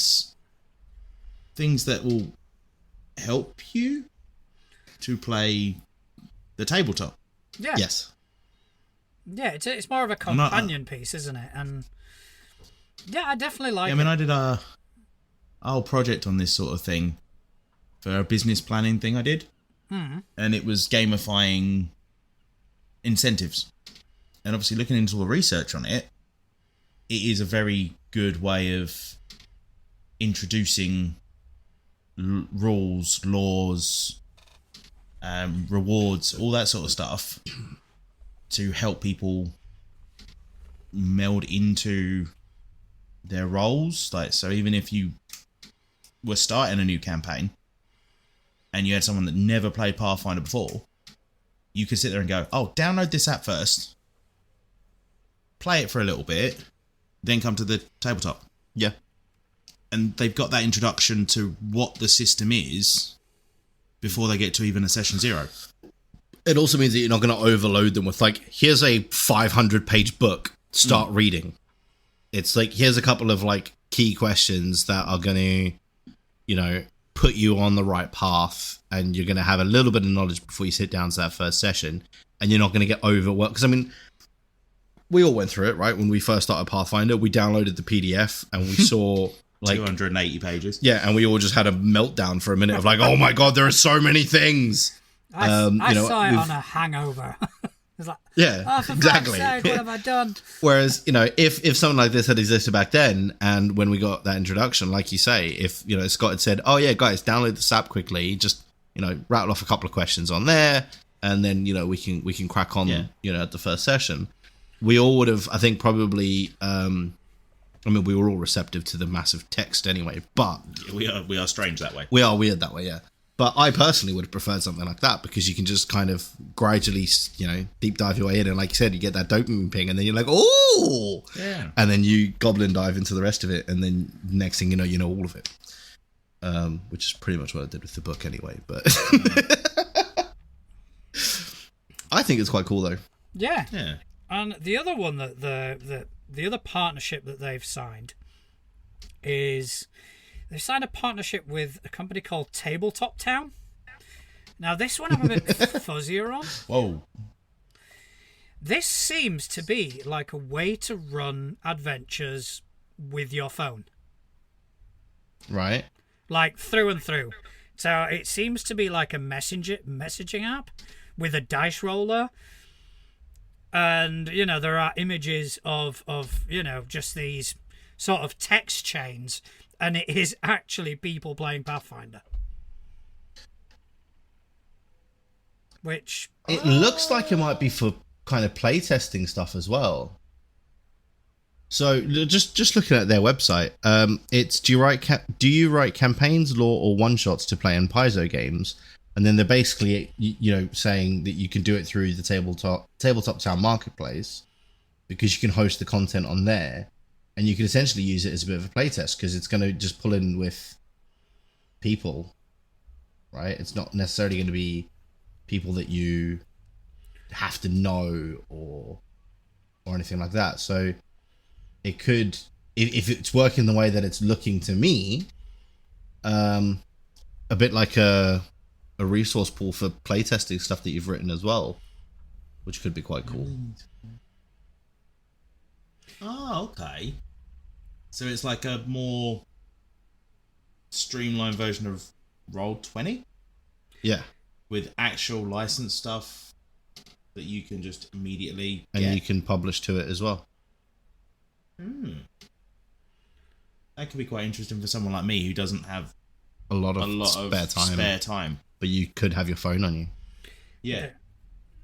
things that will help you to play the tabletop. Yeah. Yes. Yeah, it's more of a not- companion piece, isn't it? And yeah, I definitely like I mean, it. I did a whole project on this sort of thing for a business planning thing I did. And it was gamifying incentives. And obviously looking into all the research on it, it is a very good way of introducing rules, laws, rewards, all that sort of stuff to help people meld into their roles. Like, so even if you were starting a new campaign and you had someone that never played Pathfinder before, you could sit there and go, oh, download this app first, play it for a little bit, then come to the tabletop. Yeah. And they've got that introduction to what the system is before they get to even a session 0. It also means that you're not going to overload them with, like, here's a 500-page book, start reading. It's like, here's a couple of, like, key questions that are going to, you know, put you on the right path, and you're going to have a little bit of knowledge before you sit down to that first session, and you're not going to get overwhelmed. Because, I mean, we all went through it, right? When we first started Pathfinder, we downloaded the PDF, and we saw... like 280 pages. Yeah, and we all just had a meltdown for a minute of like, oh my god, there are so many things. I you know, saw it we've- on a hangover. It's like, Yeah, oh, for exactly. fuck's sake, what have I done? Whereas, you know, if something like this had existed back then, and when we got that introduction, like you say, if, you know, Scott had said, oh yeah, guys, download the app quickly, just, you know, rattle off a couple of questions on there, and then, you know, we can crack on, you know, at the first session. We all would have, I think, probably, I mean, we were all receptive to the massive text anyway, but We are strange that way. we are weird that way, yeah. But I personally would have preferred something like that, because you can just kind of gradually, you know, deep dive your way in, and like you said, you get that dopamine ping, and then you're like, oh, Yeah. and then you goblin dive into the rest of it, and then next thing you know all of it. Which is pretty much what I did with the book anyway. But I think it's quite cool though. Yeah. Yeah. And the other one that the other partnership that they've signed is they've signed a partnership with a company called Tabletop Town. Now this one I'm a bit fuzzier on. Whoa. This seems to be like a way to run adventures with your phone. Right. Like through and through. So it seems to be like a messaging app with a dice roller. And, you know, there are images of you know, just these sort of text chains. And it is actually people playing Pathfinder. Which... It looks like it might be for kind of playtesting stuff as well. So just looking at their website, it's do you write campaigns, lore, or one shots to play in Paizo games? And then they're basically, you know, saying that you can do it through the tabletop town marketplace, because you can host the content on there, and you can essentially use it as a bit of a playtest, because it's going to just pull in with people, right? It's not necessarily going to be people that you have to know or anything like that. So it could, if it's working the way that it's looking to me, a bit like a resource pool for playtesting stuff that you've written as well, which could be quite cool. Oh, okay. So it's like a more streamlined version of Roll20 Yeah. with actual license stuff that you can just immediately And get. you can publish to it as well. That could be quite interesting for someone like me who doesn't have A lot of spare time. But you could have your phone on you. Yeah.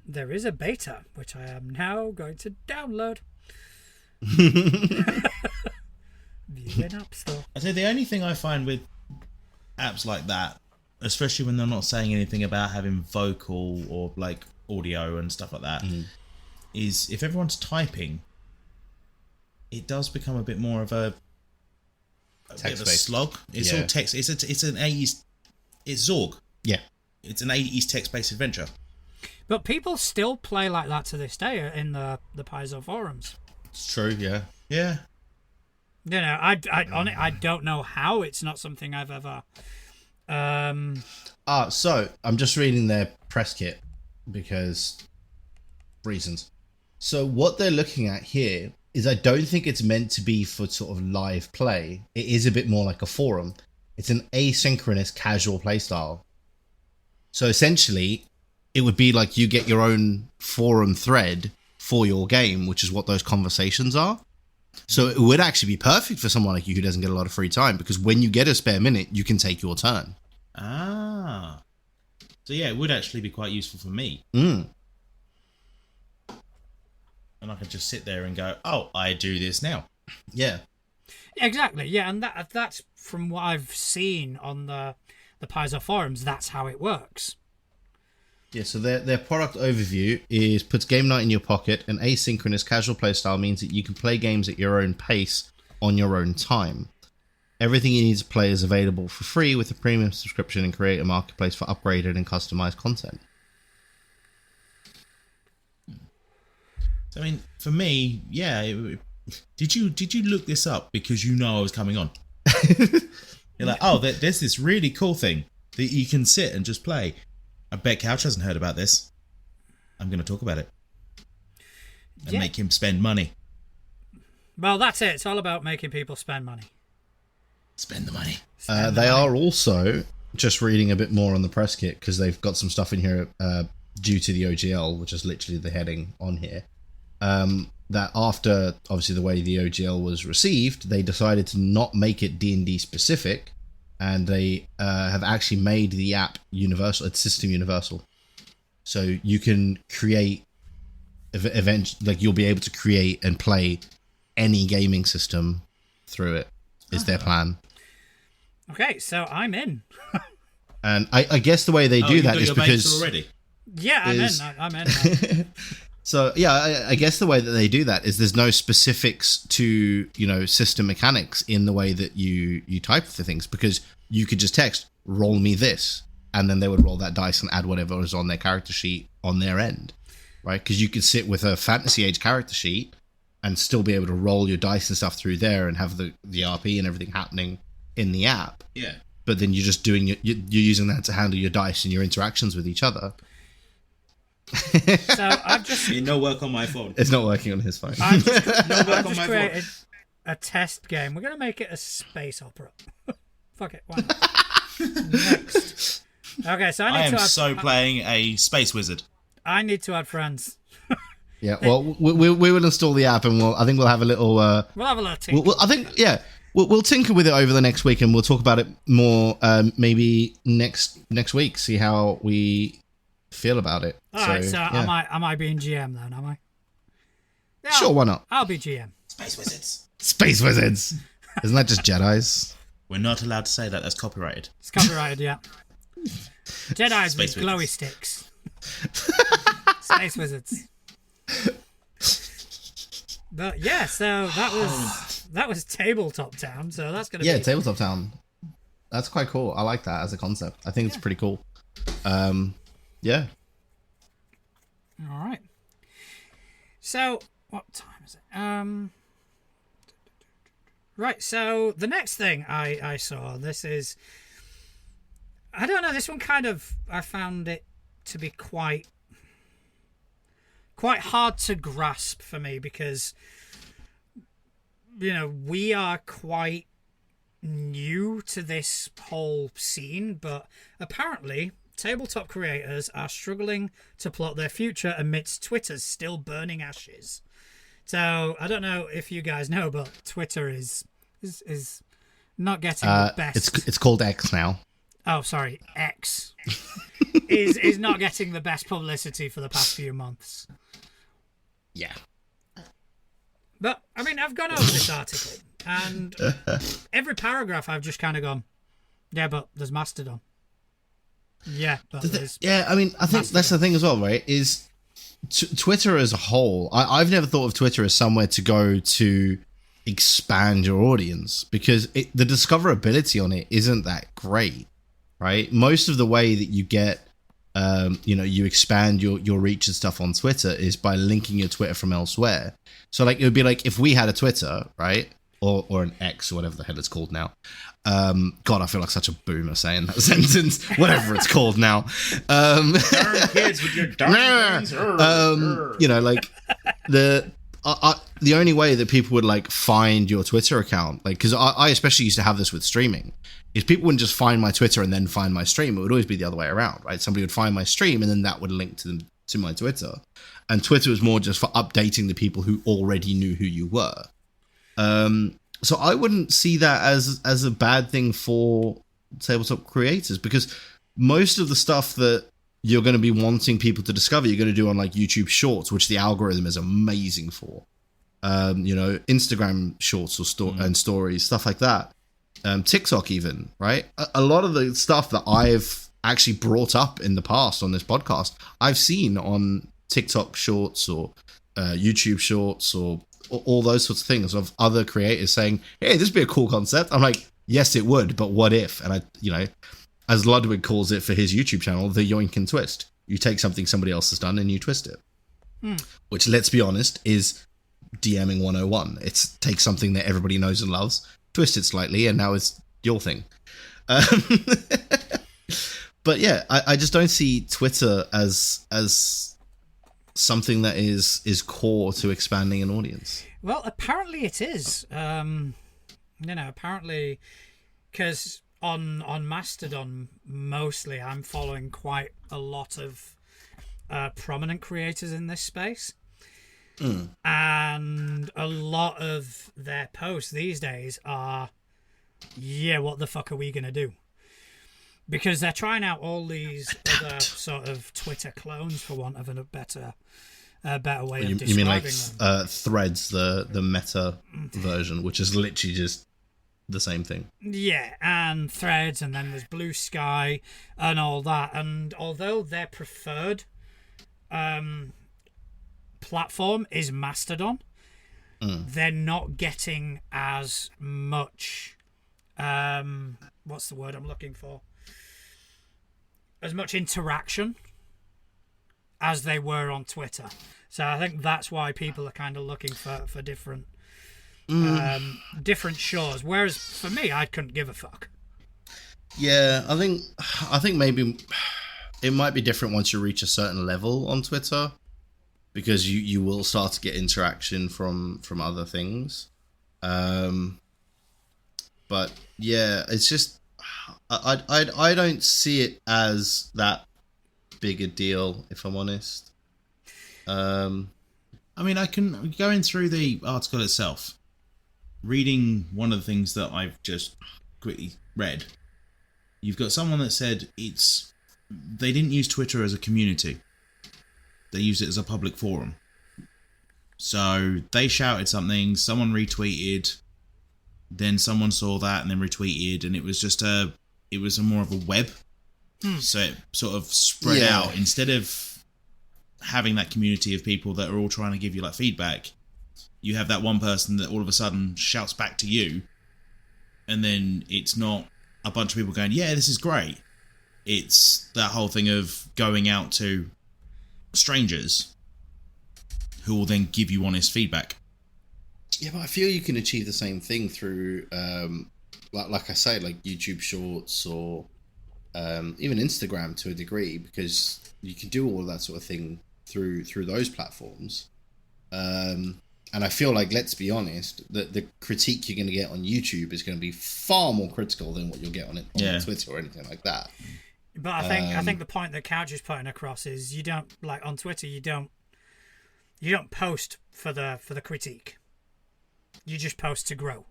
There is a beta, which I am now going to download. View in App Store. I say the only thing I find with apps like that, especially when they're not saying anything about having vocal or like audio and stuff like that, is if everyone's typing, it does become a bit more of a bit of a slog. It's all text. It's an 80s. It's Zorg. Yeah. It's an 80s text-based adventure. But people still play like that to this day in the Paizo forums. It's true, yeah. Yeah. You know, I don't know how. It's not something I've ever. So I'm just reading their press kit because reasons. So what they're looking at here is, I don't think it's meant to be for sort of live play. It is a bit more like a forum. It's an asynchronous casual play style. So essentially, it would be like you get your own forum thread for your game, which is what those conversations are. So it would actually be perfect for someone like you who doesn't get a lot of free time, because when you get a spare minute, you can take your turn. Ah. So yeah, it would actually be quite useful for me. Mm. And I could just sit there and go, oh, I do this now. Yeah. Exactly, yeah, and that's from what I've seen on the Paizo forums. That's how it works. Yeah, so their product overview is puts game night in your pocket. An asynchronous casual play style means that you can play games at your own pace on your own time. Everything you need to play is available for free with a premium subscription and create a marketplace for upgraded and customized content. I mean, for me, yeah. Did you look this up because you know I was coming on? You're like, oh, there's this really cool thing that you can sit and just play. I bet Couch hasn't heard about this. I'm going to talk about it. And make him spend money. Well, that's it. It's all about making people spend money. Spend the money. They are also, just reading a bit more on the press kit, because they've got some stuff in here due to the OGL, which is literally the heading on here, that after, obviously, the way the OGL was received, they decided to not make it D&D specific, and they have actually made the app universal. It's system universal. So you can create events, like you'll be able to create and play any gaming system through it, is their plan. Okay, so I'm in. And I guess the way they do that is because... already? Yeah, I'm in. So, yeah, I guess the way that they do that is there's no specifics to, system mechanics in the way that you type the things, because you could just text, roll me this, and then they would roll that dice and add whatever was on their character sheet on their end, right? Because you could sit with a Fantasy Age character sheet and still be able to roll your dice and stuff through there and have the RP and everything happening in the app. Yeah. But then you're just doing you're using that to handle your dice and your interactions with each other. So I've just... No work on my phone. It's not working on his phone. I've just created a test game. We're going to make it a space opera. Fuck it. Why not? Next. Okay, so I am playing a space wizard. I need to add friends. Yeah, well, we will install the app, and I think we'll have a little... we'll have a little tinker. I think, yeah, we'll tinker with it over the next week, and we'll talk about it more maybe next week, see how we feel about it. All right, so yeah. Am I being GM then, am I? Yeah, sure, why not? I'll be GM. Space wizards. Space wizards. Isn't that just Jedis? We're not allowed to say that. That's copyrighted. It's copyrighted, yeah. Jedis Space with glowy wizards. sticks. Space wizards. But yeah, so that was Tabletop Town. So that's gonna be Tabletop Town. That's quite cool. I like that as a concept. I think it's pretty cool. Yeah. All right. So what time is it? Right. So the next thing I saw. This is. I don't know. This one I found it to be quite hard to grasp for me, because we are quite new to this whole scene, but apparently tabletop creators are struggling to plot their future amidst Twitter's still burning ashes. So I don't know if you guys know, but Twitter is not getting the best. It's called X now. Oh, sorry, X is not getting the best publicity for the past few months. Yeah. But I mean, I've gone over this article, and every paragraph I've just kind of gone, yeah, but there's Mastodon. Yeah, but there's yeah. I mean, I think that's the thing as well, right? Is Twitter as a whole. I've never thought of Twitter as somewhere to go to expand your audience, because the discoverability on it isn't that great, right? Most of the way that you get, you expand your reach and stuff on Twitter is by linking your Twitter from elsewhere. So like, it would be like if we had a Twitter, right? Or an X, or whatever the hell it's called now. God, I feel like such a boomer saying that sentence. Whatever it's called now. Darn kids with your darn things. Like the only way that people would like find your Twitter account, like, because I especially used to have this with streaming, is people wouldn't just find my Twitter and then find my stream. It would always be the other way around, right? Somebody would find my stream and then that would link to them to my Twitter. And Twitter was more just for updating the people who already knew who you were. So I wouldn't see that as a bad thing for tabletop creators, because most of the stuff that you're going to be wanting people to discover, you're going to do on like YouTube Shorts, which the algorithm is amazing for. Instagram Shorts and stories, stuff like that. TikTok even, right? A lot of the stuff that I've actually brought up in the past on this podcast, I've seen on TikTok Shorts or YouTube Shorts or all those sorts of things of other creators saying, hey, this would be a cool concept. I'm like, yes, it would, but what if? And as Ludwig calls it for his YouTube channel, the yoink and twist. You take something somebody else has done and you twist it. Which, let's be honest, is DMing 101. It's take something that everybody knows and loves, twist it slightly, and now it's your thing. But yeah, I just don't see Twitter as something that is core to expanding an audience. Well, apparently it is. Apparently, because on Mastodon mostly, I'm following quite a lot of prominent creators in this space, and a lot of their posts these days are, yeah, what the fuck are we gonna do? Because they're trying out all these other sort of Twitter clones, for want of a better way of describing them. You mean like Threads, the meta version, which is literally just the same thing. Yeah, and Threads, and then there's Blue Sky and all that. And although their preferred platform is Mastodon, they're not getting as much... what's the word I'm looking for? As much interaction as they were on Twitter. So I think that's why people are kind of looking for different different shows. Whereas for me, I couldn't give a fuck. Yeah, I think maybe it might be different once you reach a certain level on Twitter, because you will start to get interaction from other things. But yeah, it's just I don't see it as that big a deal, if I'm honest. I mean, I can going through the article itself, reading one of the things that I've just quickly read. You've got someone that said they didn't use Twitter as a community. They used it as a public forum. So they shouted something, someone retweeted, then someone saw that and then retweeted, and it was just more of a web. So it sort of spread out. Instead of having that community of people that are all trying to give you like feedback, you have that one person that all of a sudden shouts back to you, and then it's not a bunch of people going, yeah, this is great. It's that whole thing of going out to strangers who will then give you honest feedback. Yeah, but I feel you can achieve the same thing through, like I say, like YouTube Shorts or even Instagram to a degree, because you can do all of that sort of thing through those platforms. And And I feel like, let's be honest, the critique you're going to get on YouTube is going to be far more critical than what you'll get on Twitter or anything like that. But I think the point that Couch is putting across is you don't, like, on Twitter you don't post for the critique. You just post to grow.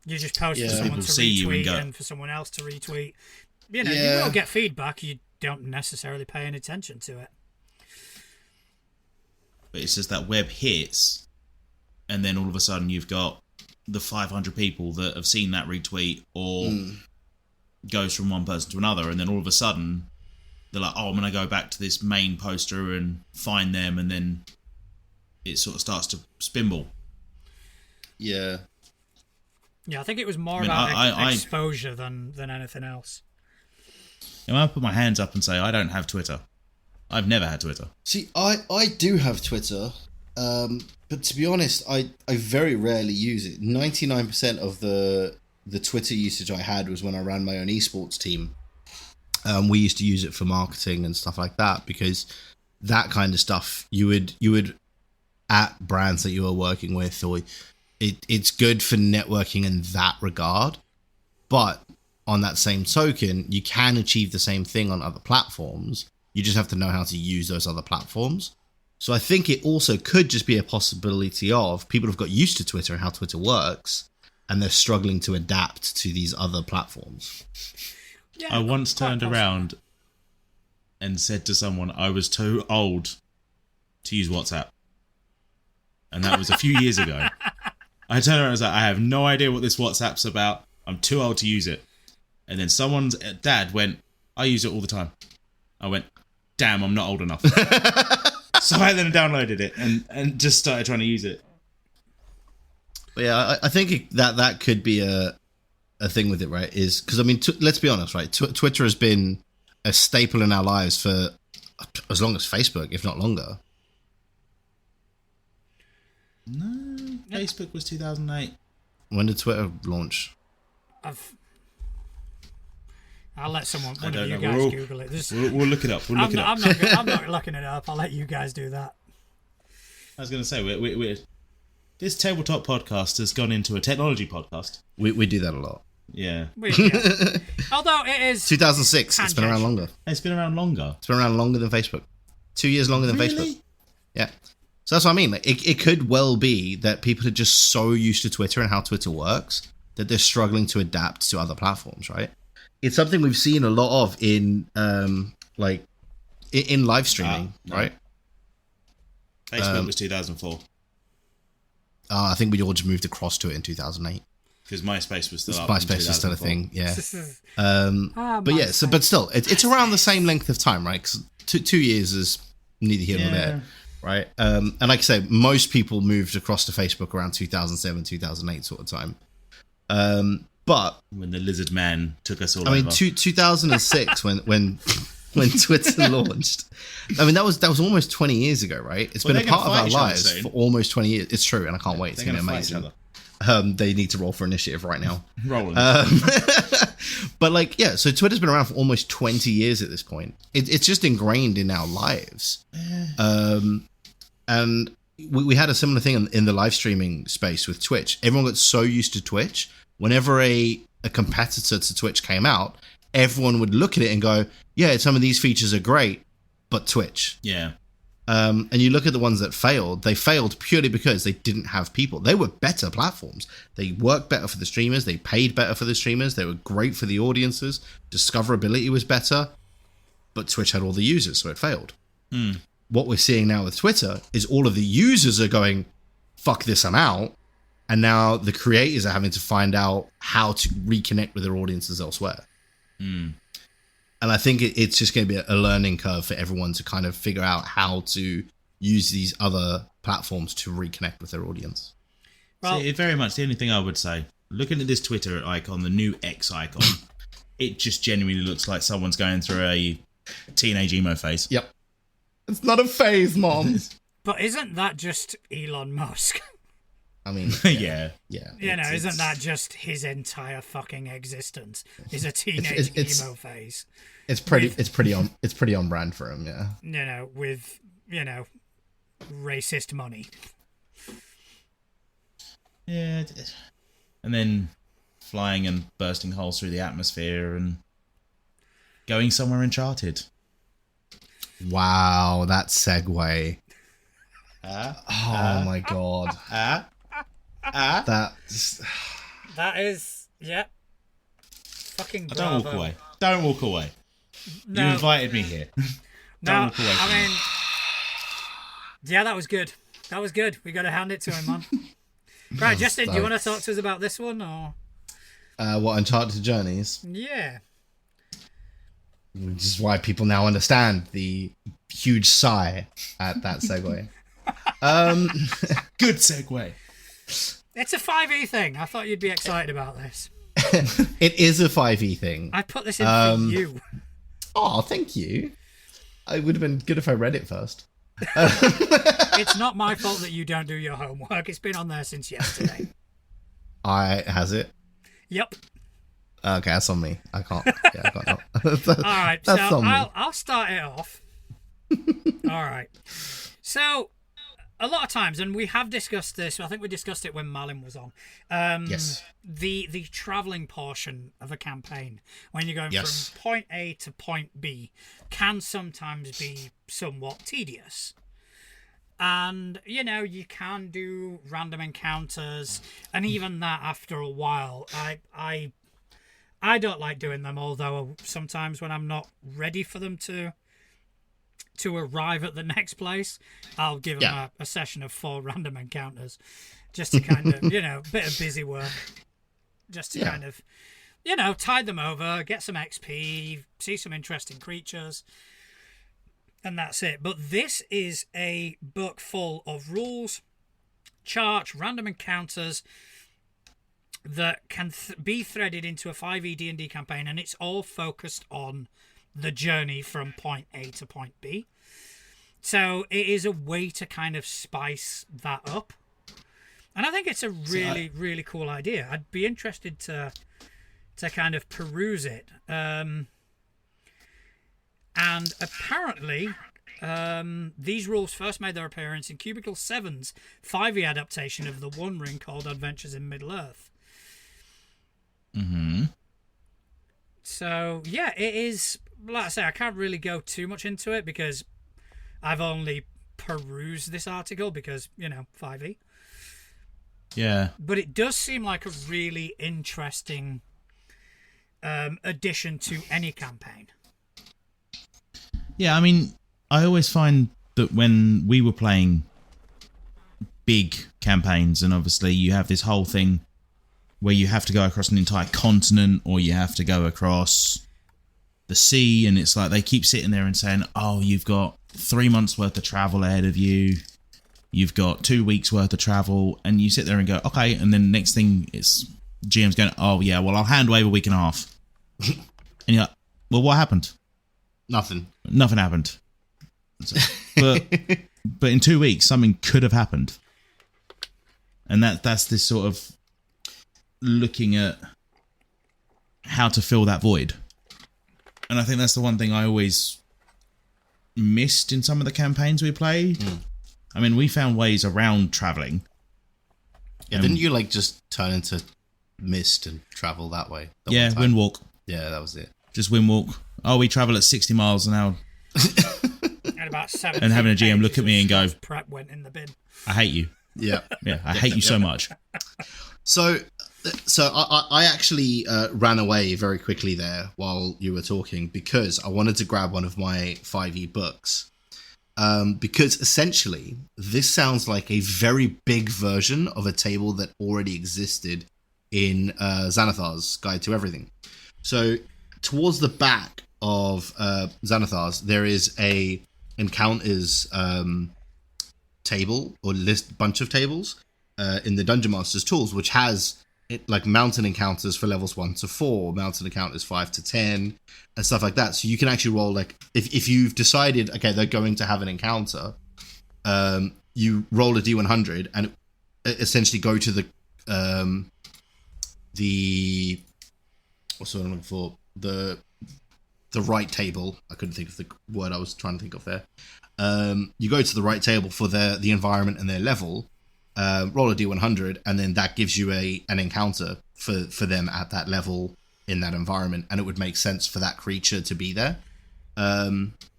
You just post for someone to retweet and for someone else to retweet. You know, you will get feedback. You don't necessarily pay any attention to it. But it's just that web hits, and then all of a sudden you've got the 500 people that have seen that retweet, or goes from one person to another, and then all of a sudden they're like, oh, I'm going to go back to this main poster and find them, and then it sort of starts to spinball. Yeah. Yeah, I think it was more about exposure than anything else. I put my hands up and say, I don't have Twitter. I've never had Twitter. See, I do have Twitter, but to be honest, I very rarely use it. 99% of the Twitter usage I had was when I ran my own esports team. We used to use it for marketing and stuff like that, because that kind of stuff you would at brands that you were working with, or it's good for networking in that regard. But on that same token, you can achieve the same thing on other platforms. You just have to know how to use those other platforms. So I think it also could just be a possibility of people have got used to Twitter and how Twitter works, and they're struggling to adapt to these other platforms. Yeah, I once turned around and said to someone I was too old to use WhatsApp. And that was a few years ago. I turned around and was like, I have no idea what this WhatsApp's about. I'm too old to use it. And then someone's dad went, I use it all the time. I went, damn, I'm not old enough. So I then downloaded it and just started trying to use it. But yeah, I think that could be a thing with it, right? Is because, I mean, let's be honest, right? Twitter has been a staple in our lives for as long as Facebook, if not longer. No, Facebook was 2008. When did Twitter launch? I'll let one of you guys Google it. We'll look it up. I'm not looking it up. I'll let you guys do that. I was going to say, we're this tabletop podcast has gone into a technology podcast. We do that a lot. Yeah. Although it is 2006. It's been around longer. It's been around longer. It's been around longer than Facebook. 2 years longer than Facebook. Yeah. So that's what I mean. Like, it could well be that people are just so used to Twitter and how Twitter works that they're struggling to adapt to other platforms, right? It's something we've seen a lot of in live streaming, right? Facebook was 2004. I think we all just moved across to it in 2008. Because MySpace was still up. MySpace was still a thing, yeah. But yeah, but still, it's around the same length of time, right? Because 2 years is neither here nor there, right? And like I say, most people moved across to Facebook around 2007, 2008 sort of time. But when the lizard man took us all over. I mean, 2006 when Twitter launched. I mean, that was almost 20 years ago, right? It's been a part of our lives for almost 20 years. It's true, and I can't wait. It's going to be amazing. They need to roll for initiative right now. Rolling. But like, yeah, so Twitter's been around for almost 20 years at this point. It's just ingrained in our lives. And we had a similar thing in the live streaming space with Twitch. Everyone got so used to Twitch. Whenever a competitor to Twitch came out, everyone would look at it and go, yeah, some of these features are great, but Twitch. Yeah. And you look at the ones that failed, they failed purely because they didn't have people. They were better platforms. They worked better for the streamers. They paid better for the streamers. They were great for the audiences. Discoverability was better, but Twitch had all the users, so it failed. What we're seeing now with Twitter is all of the users are going, fuck this, I'm out. And now the creators are having to find out how to reconnect with their audiences elsewhere. And I think it's just going to be a learning curve for everyone to kind of figure out how to use these other platforms to reconnect with their audience. Well, see, very much the only thing I would say, looking at this Twitter icon, the new X icon, it just genuinely looks like someone's going through a teenage emo phase. Yep. It's not a phase, Mom. But isn't that just Elon Musk? I mean, yeah. You know, isn't that just his entire fucking existence? Is a teenage emo phase. It's pretty on brand for him, yeah. You know, with racist money. Yeah, and then flying and bursting holes through the atmosphere and going somewhere uncharted. Wow, that segue. Oh my god. That is, yeah. Fucking bravo. Don't walk away. Don't walk away. No. You invited me here. Don't walk away from me. Yeah, that was good. That was good. We got to hand it to him, man. Right, Justin, do you want to talk to us about this one, or? What, Uncharted Journeys? Yeah. Which is why people now understand the huge sigh at that segue. Good segue. It's a 5e thing. I thought you'd be excited about this. It is a 5e thing. I put this in for you. Oh, thank you. It would have been good if I read it first. It's not my fault that you don't do your homework. It's been on there since yesterday. Has it? Yep. Okay, that's on me. I can't. Yeah, I can't. All right, That's so on me. I'll start it off. All right. So, a lot of times, and we have discussed this. I think we discussed it when Malin was on. Yes. The traveling portion of a campaign, when you're going Yes. from point A to point B, can sometimes be somewhat tedious. And, you know, you can do random encounters, and even that after a while, I don't like doing them, although sometimes when I'm not ready for them to arrive at the next place, I'll give them a session of 4 random encounters just to kind of, you know, bit of busy work, just to kind of, you know, tide them over, get some XP, see some interesting creatures, and that's it. But this is a book full of rules, charts, random encounters that can be threaded into a 5e D&D campaign, and it's all focused on the journey from point A to point B. So it is a way to kind of spice that up. And I think it's a really, really cool idea. I'd be interested to kind of peruse it. And apparently, these rules first made their appearance in Cubicle 7's 5e adaptation of the One Ring called Adventures in Middle-earth. Mm-hmm. So, yeah, it is, like I say, I can't really go too much into it because I've only perused this article because, you know, 5e. Yeah. But it does seem like a really interesting addition to any campaign. Yeah, I mean, I always find that when we were playing big campaigns, and obviously you have this whole thing where you have to go across an entire continent or you have to go across the sea, and it's like they keep sitting there and saying, oh, you've got 3 months worth of travel ahead of you, you've got 2 weeks worth of travel, and you sit there and go, okay, and then next thing it's GM's going, oh yeah, well, I'll hand wave a week and a half. And you're like, well, what happened? Nothing happened. So, but in 2 weeks something could have happened, and that's this sort of looking at how to fill that void. And I think that's the one thing I always missed in some of the campaigns we played. I mean, we found ways around traveling. Yeah, didn't you like just turn into mist and travel that way? Yeah, windwalk. Yeah, that was it. Just windwalk. Oh, we travel at 60 miles an hour. And about 7 And having a GM look at me and go, prep went in the bin. I hate you. Yeah. Yeah, I hate you so much. So I actually ran away very quickly there while you were talking because I wanted to grab one of my 5e books. Because essentially, this sounds like a very big version of a table that already existed in Xanathar's Guide to Everything. So towards the back of Xanathar's, there is a encounters table or bunch of tables in the Dungeon Master's tools, which has like mountain encounters for levels 1 to 4, mountain encounters 5 to 10, and stuff like that. So you can actually roll, like, if you've decided, okay, they're going to have an encounter, you roll a D100 and essentially go to the what's what I'm looking for, the right table. I couldn't think of the word I was trying to think of there. You go to the right table for the environment and their level. roll a d100, and then that gives you an encounter for them at that level in that environment, and it would make sense for that creature to be there.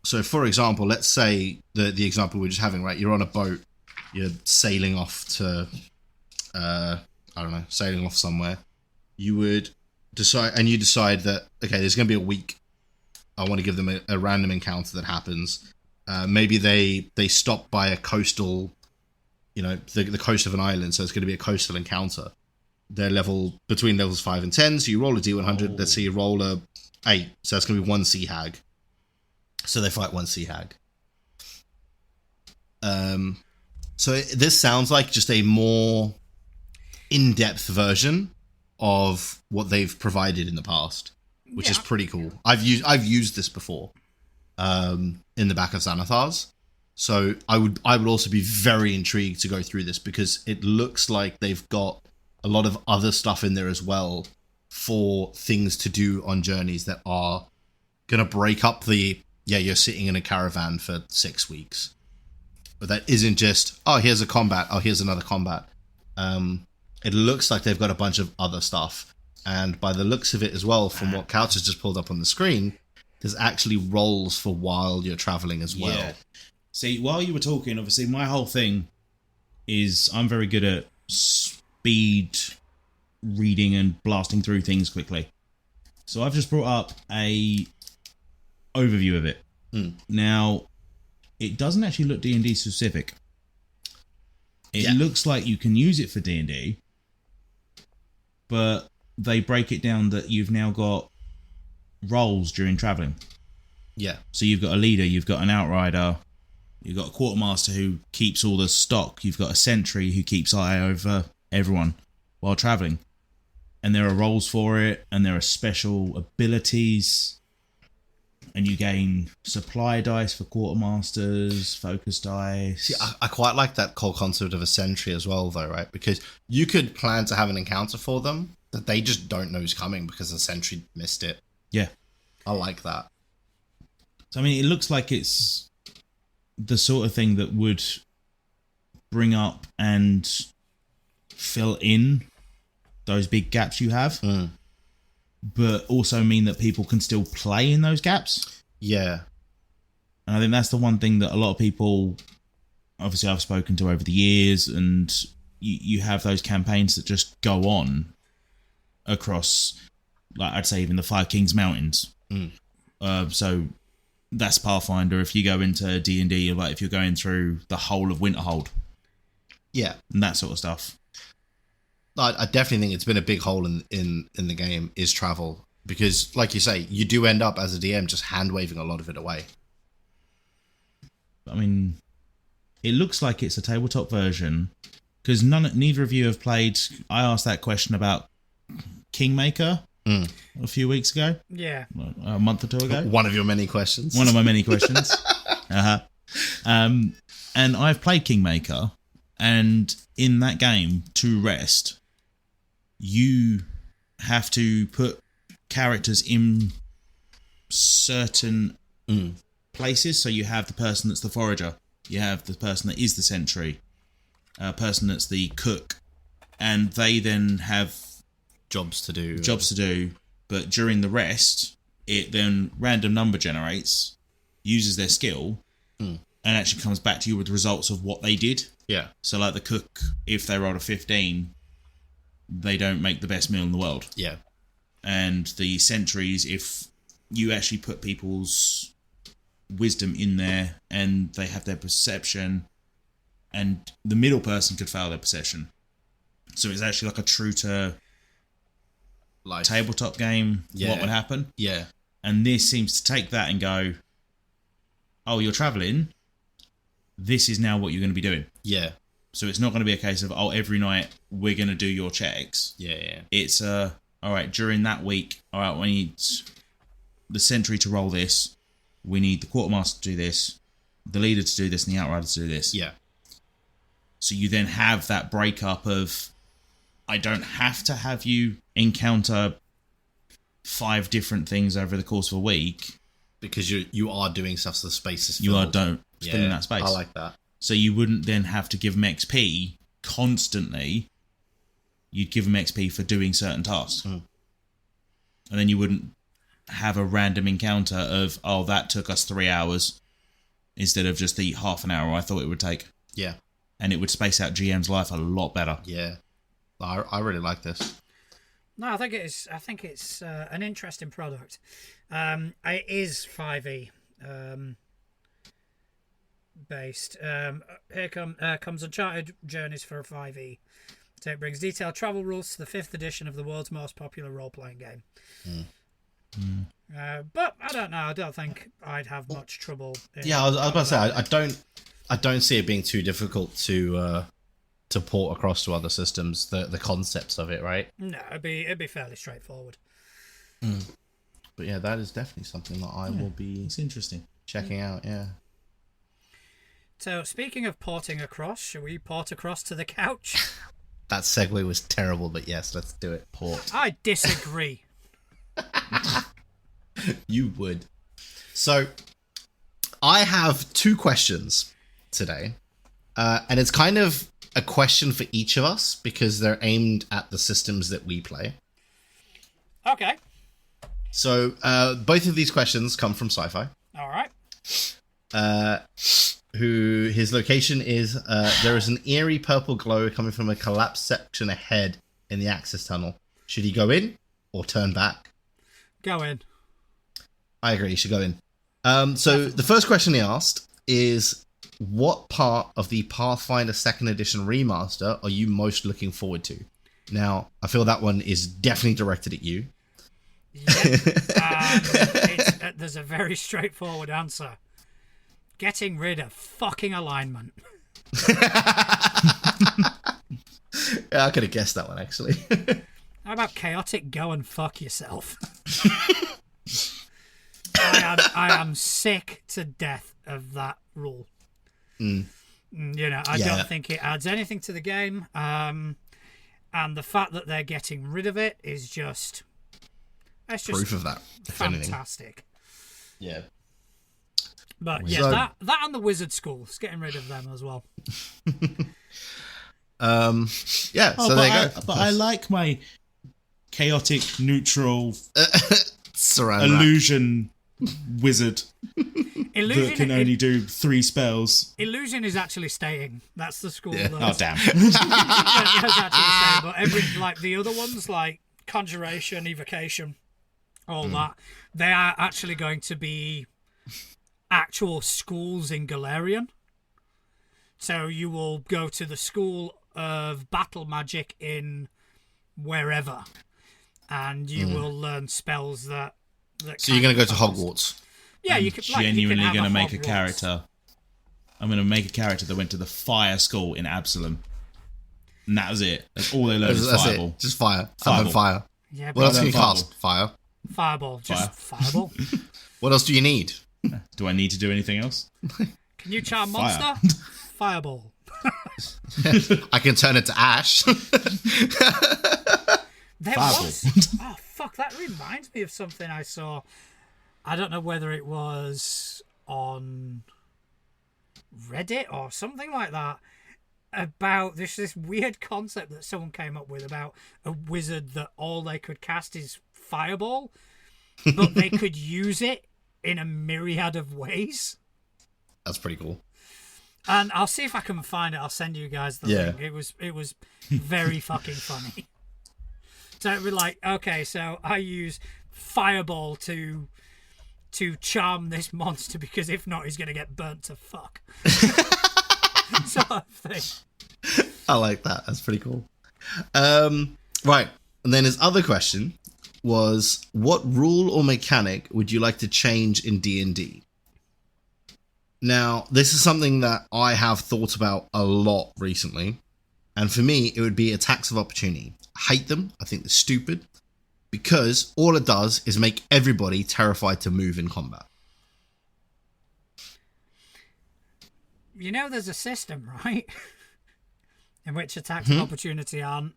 So, for example, let's say the example we're just having, right? You're on a boat, you're sailing off to, sailing off somewhere. You would decide that, okay, there's going to be a week. I want to give them a random encounter that happens. Maybe they stop by a coastal, the coast of an island, so it's going to be a coastal encounter. They're between levels 5 and 10, so you roll a d100. Let's say you roll a 8, so that's going to be 1 sea hag. So they fight 1 sea hag. So this sounds like just a more in-depth version of what they've provided in the past, which is pretty cool. I've used this before in the back of Xanathar's. So I would also be very intrigued to go through this, because it looks like they've got a lot of other stuff in there as well for things to do on journeys that are going to break up you're sitting in a caravan for 6 weeks. But that isn't just, here's a combat, here's another combat. It looks like they've got a bunch of other stuff. And by the looks of it as well, from what Couch has just pulled up on the screen, there's actually roles for while you're traveling as well. Yeah. See, while you were talking, obviously, my whole thing is I'm very good at speed reading and blasting through things quickly. So I've just brought up a overview of it. Now, it doesn't actually look D&D specific. It looks like you can use it for D&D, but they break it down that you've now got roles during traveling. Yeah. So you've got a leader, you've got an outrider, you've got a quartermaster who keeps all the stock, you've got a sentry who keeps eye over everyone while traveling. And there are roles for it, and there are special abilities, and you gain supply dice for quartermasters, focus dice. See, I quite like that whole concept of a sentry as well, though, right? Because you could plan to have an encounter for them that they just don't know is coming because the sentry missed it. Yeah. I like that. So, I mean, it looks like it's the sort of thing that would bring up and fill in those big gaps you have, but also mean that people can still play in those gaps. Yeah. And I think that's the one thing that a lot of people, obviously I've spoken to over the years, and you have those campaigns that just go on across, like I'd say, even the Five Kings Mountains. So that's Pathfinder. If you go into D&D, like if you're going through the whole of Winterhold. Yeah. And that sort of stuff. I definitely think it's been a big hole in the game is travel, because, like you say, you do end up as a DM just hand waving a lot of it away. I mean, it looks like it's a tabletop version, because neither of you have played. I asked that question about Kingmaker a few weeks ago. Yeah, a month or two ago. One of your many questions. One of my many questions. And I've played Kingmaker, and in that game, to rest, you have to put characters in certain places. So you have the person that's the forager, you have the person that is the sentry, a person that's the cook, and they then have jobs to do. But during the rest, it then random number generates, uses their skill, and actually comes back to you with the results of what they did. Yeah. So like the cook, if they rolled a 15, they don't make the best meal in the world. Yeah. And the sentries, if you actually put people's wisdom in there and they have their perception, and the middle person could fail their perception. So it's actually like a true to life tabletop game. Yeah. What would happen? Yeah. And this seems to take that and go, oh, you're traveling. This is now what you're going to be doing. Yeah. So it's not going to be a case of, oh, every night we're going to do your checks. Yeah. It's, all right, during that week, all right, we need the sentry to roll this. We need the quartermaster to do this, the leader to do this, and the outrider to do this. Yeah. So you then have that breakup of, I don't have to have you encounter 5 different things over the course of a week. Because you are doing stuff so the space is filled. You are filling that space. I like that. So you wouldn't then have to give them XP constantly, you'd give them XP for doing certain tasks. And then you wouldn't have a random encounter of, oh, that took us 3 hours instead of just the half an hour I thought it would take. Yeah. And it would space out GM's life a lot better. Yeah. I really like this. No, I think it's an interesting product. It is 5e based. Here comes Uncharted Journeys for a 5e. So it brings detailed travel rules to the 5th edition of the world's most popular role-playing game. But I don't know. I don't think I'd have much trouble. Yeah, I was about to say I don't see it being too difficult to port across to other systems. The concepts of it, right? No, it'd be fairly straightforward. But yeah, that is definitely something that I will be. It's interesting. Checking out. Yeah. So speaking of porting across, shall we port across to the couch? That segue was terrible, but yes, let's do it. Port. I disagree. You would. So, I have 2 questions today, and it's kind of a question for each of us because they're aimed at the systems that we play. Okay. So, both of these questions come from Sci-Fi. All right. Who his location is, there is an eerie purple glow coming from a collapsed section ahead in the access tunnel. Should he go in or turn back? Go in. I agree, you should go in. So the first question he asked is, what part of the Pathfinder 2nd Edition remaster are you most looking forward to? Now, I feel that one is definitely directed at you. Yep. There's a very straightforward answer. Getting rid of fucking alignment. Yeah, I could have guessed that one, actually. How about chaotic go and fuck yourself? I am sick to death of that rule. You know, I don't think it adds anything to the game. And the fact that they're getting rid of it is just... It's just proof of that. Fantastic. Yeah. But yeah, So, that and the wizard schools, getting rid of them as well. Yeah, so there you go. But I like my chaotic, neutral, Saran illusion wizard Illusion that can only do 3 spells. Illusion is actually staying. That's the school. Yeah. Oh, damn. That's actually staying. But like the other ones, like Conjuration, Evocation, all that, they are actually going to be actual schools in Galarian. So you will go to the school of battle magic in wherever, and you will learn spells that So you're going to go to Hogwarts? Yeah, I'm you could genuinely going to make a character. I'm going to make a character that went to the fire school in Absalom. And that was it. That's all they learned is That's fireball. it. Just fire. Fireball. I'm fire. Yeah, What else can you Fireball. cast? Fire. Fireball, just fireball. What else do you need? Do I need to do anything else? Can you charm Fire. monster? Fireball. I can turn it to ash. There Fireball. was. Oh fuck! That reminds me of something I saw. I don't know whether it was on Reddit or something like that. About this weird concept that someone came up with about a wizard that all they could cast is fireball, but they could use it in a myriad of ways. That's pretty cool. And I'll see if I can find it. I'll send you guys the Yeah. link. It was very fucking funny. So it'd be like, okay, so I use fireball to charm this monster because if not, he's gonna get burnt to fuck. Sort of thing. I like that. That's pretty cool. Right. And then his other question was, what rule or mechanic would you like to change in D&D? Now, this is something that I have thought about a lot recently. And for me, it would be attacks of opportunity. I hate them. I think they're stupid. Because all it does is make everybody terrified to move in combat. You know, there's a system, right? In which attacks of opportunity aren't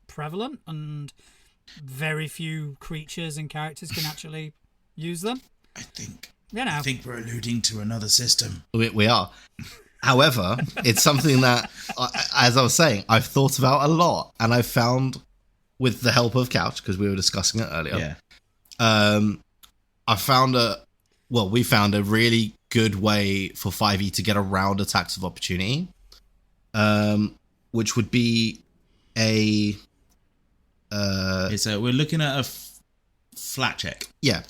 prevalent and very few creatures and characters can actually use them. I think You know. we're alluding to another system. We are. However, it's something that, as I was saying, I've thought about a lot, and I've found, with the help of Couch, because we were discussing it earlier, we found a really good way for 5e to get around attacks of opportunity, which would be we're looking at a flat check. Yeah.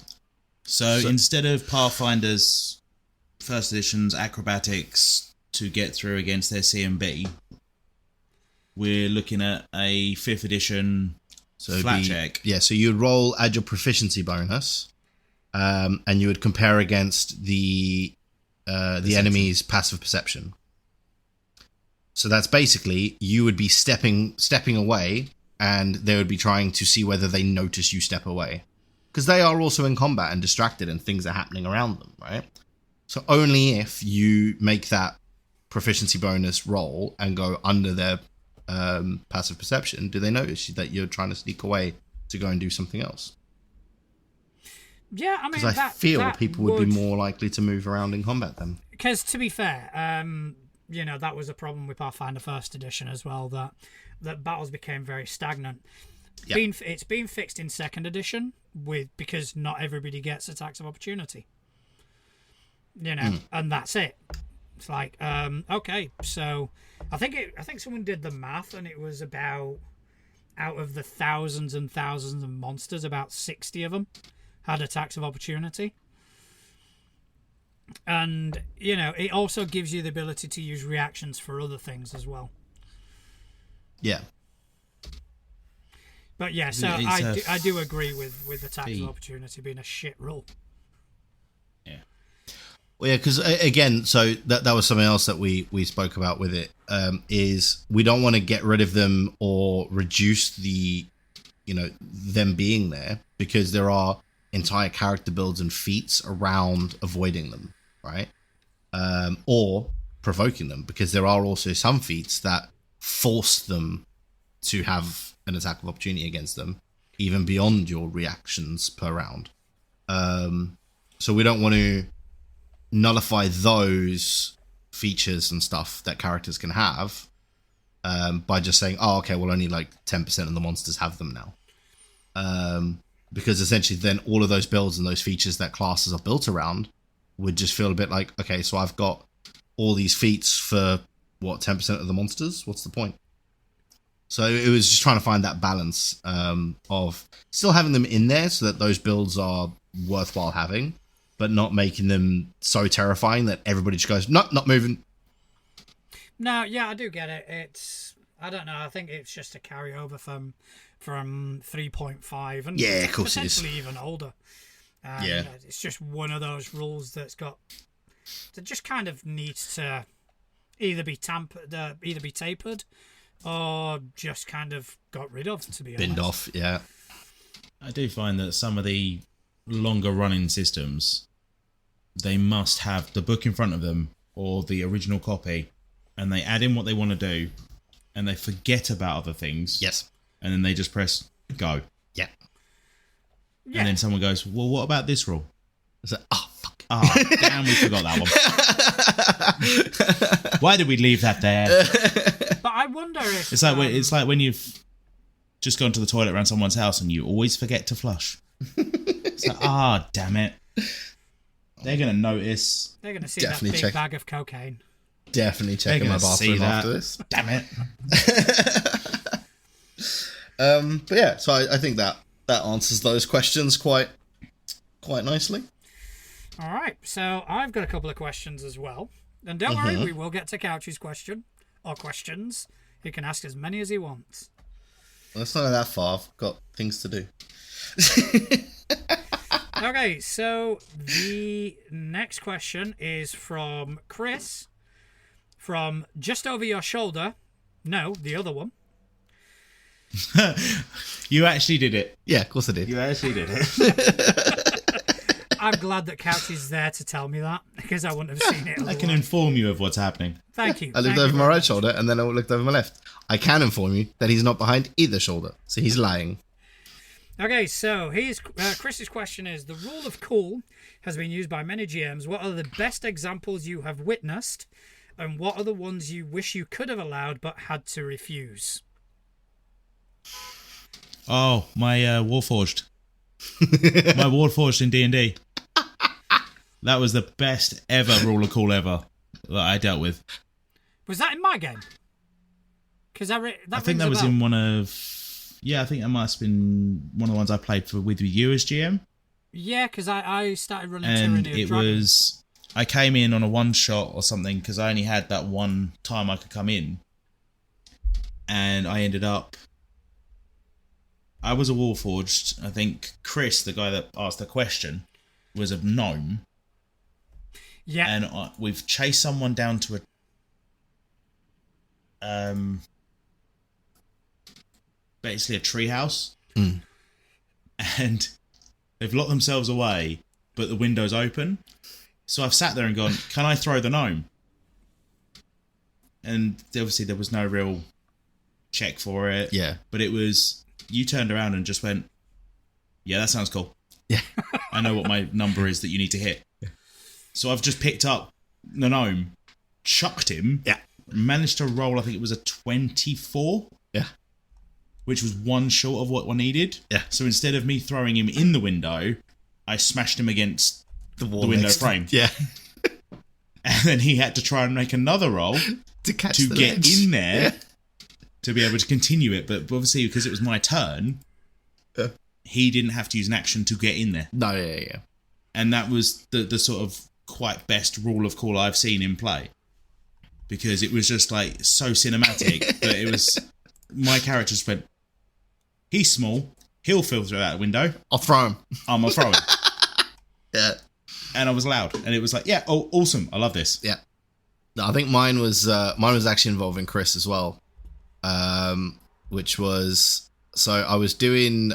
So instead of Pathfinder's first edition's acrobatics to get through against their C and B, we're looking at a 5th edition flat check. Yeah, so you'd roll, add your proficiency bonus, and you would compare against the enemy's passive perception. So that's basically, you would be stepping away, and they would be trying to see whether they notice you step away. Because they are also in combat and distracted and things are happening around them, right? So only if you make that proficiency bonus roll and go under their passive perception do they notice that you're trying to sneak away to go and do something else. Yeah, I mean, because I feel people would be more likely to move around in combat then. Because to be fair, that was a problem with Pathfinder First Edition as well. That battles became very stagnant. Yep. It's been fixed in Second Edition because not everybody gets attacks of opportunity. And that's it. It's like, okay, so I think someone did the math, and it was about, out of the thousands and thousands of monsters, about 60 of them had attacks of opportunity. And, it also gives you the ability to use reactions for other things as well. Yeah. But yeah, so I do agree with attacks of opportunity being a shit rule. Yeah. Well, yeah, because again, so that was something else that we spoke about with it, is we don't want to get rid of them or reduce the, them being there, because there are entire character builds and feats around avoiding them, right? Or provoking them, because there are also some feats that force them to have an attack of opportunity against them, even beyond your reactions per round. So we don't want to nullify those features and stuff that characters can have by just saying, oh, okay, well, only like 10% of the monsters have them now. Because essentially then all of those builds and those features that classes are built around would just feel a bit like, okay, so I've got all these feats for, 10% of the monsters? What's the point? So it was just trying to find that balance of still having them in there so that those builds are worthwhile having, but not making them so terrifying that everybody just goes, no, not moving. No, yeah, I do get it. I don't know, I think it's just a carryover from 3.5 and yeah, of course potentially it is. even older. Yeah. It's just one of those rules that just kind of needs to either be tapered or just kind of got rid of, to be honest. Binned off, yeah. I do find that some of the longer running systems, they must have the book in front of them or the original copy, and they add in what they want to do, and they forget about other things. Yes. And then they just press go. Yeah. And then someone goes, well, what about this rule? It's like, oh, fuck. Oh, damn, we forgot that one. Why did we leave that there? But I wonder if... It's like when you've just gone to the toilet around someone's house and you always forget to flush. It's like, damn it. They're going to notice. They're going to see definitely that big bag of cocaine. Definitely checking my bathroom after this. Damn it. But yeah, so I think that answers those questions quite nicely. All right, so I've got a couple of questions as well. And don't worry, we will get to Couch's question, or questions. He can ask as many as he wants. Well, it's not that far. I've got things to do. Okay, so the next question is from Chris, from just over your shoulder. No, the other one. You actually did it. Yeah, of course I did. You actually did it. I'm glad that Couch is there to tell me that, because I wouldn't have seen it. I can inform you of what's happening. Thank you. I looked over my right shoulder and then I looked over my left. I can inform you that he's not behind either shoulder, so he's lying. Okay, so Chris's question is, the rule of cool has been used by many GMs. What are the best examples you have witnessed, And what are the ones you wish you could have allowed but had to refuse? Oh, my Warforged. My Warforged in D&D. That was the best ever rule of cool ever that I dealt with. Was that in my game? Because I think that was in one of... Yeah, I think that must have been one of the ones I played with you as GM. Yeah, because I started running And Tyranny of it Dragon. was... I came in on a one-shot or something because I only had that one time I could come in. And I ended up... I was a Warforged. I think Chris, the guy that asked the question, was a gnome. Yeah. And we've chased someone down to a... basically a treehouse. Mm. And they've locked themselves away, but the window's open. So I've sat there and gone, can I throw the gnome? And obviously there was no real check for it. Yeah. But it was... You turned around and just went, yeah, that sounds cool. Yeah. I know what my number is that you need to hit. So I've just picked up the gnome, chucked him, Yeah. managed to roll, I think it was a 24. Yeah. Which was one short of what I needed. Yeah. So instead of me throwing him in the window, I smashed him against The window frame. Yeah. And then he had to try and make another roll To catch to the get ledge. in there Yeah. to be able to continue it. But obviously, because it was my turn, Yeah. he didn't have to use an action to get in there. No, yeah. And that was the sort of quite best rule of cool I've seen in play. Because it was just like so cinematic that it was... My character just went, he's small, he'll fall through that window, I'll throw him. I'm gonna throw him. Yeah. And I was loud. And it was like, yeah, oh, awesome, I love this. Yeah. No, I think mine was actually involving Chris as well. Which was, so I was doing,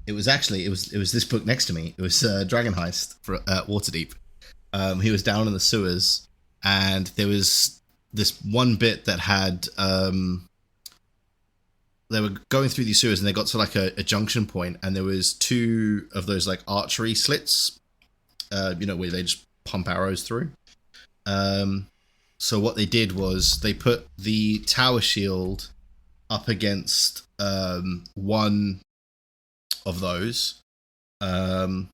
it was this book next to me. It was Dragon Heist for Waterdeep. He was down in the sewers, and there was this one bit that had, they were going through these sewers and they got to like a junction point, and there was two of those like archery slits, where they just pump arrows through. So what they did was they put the tower shield up against one of those to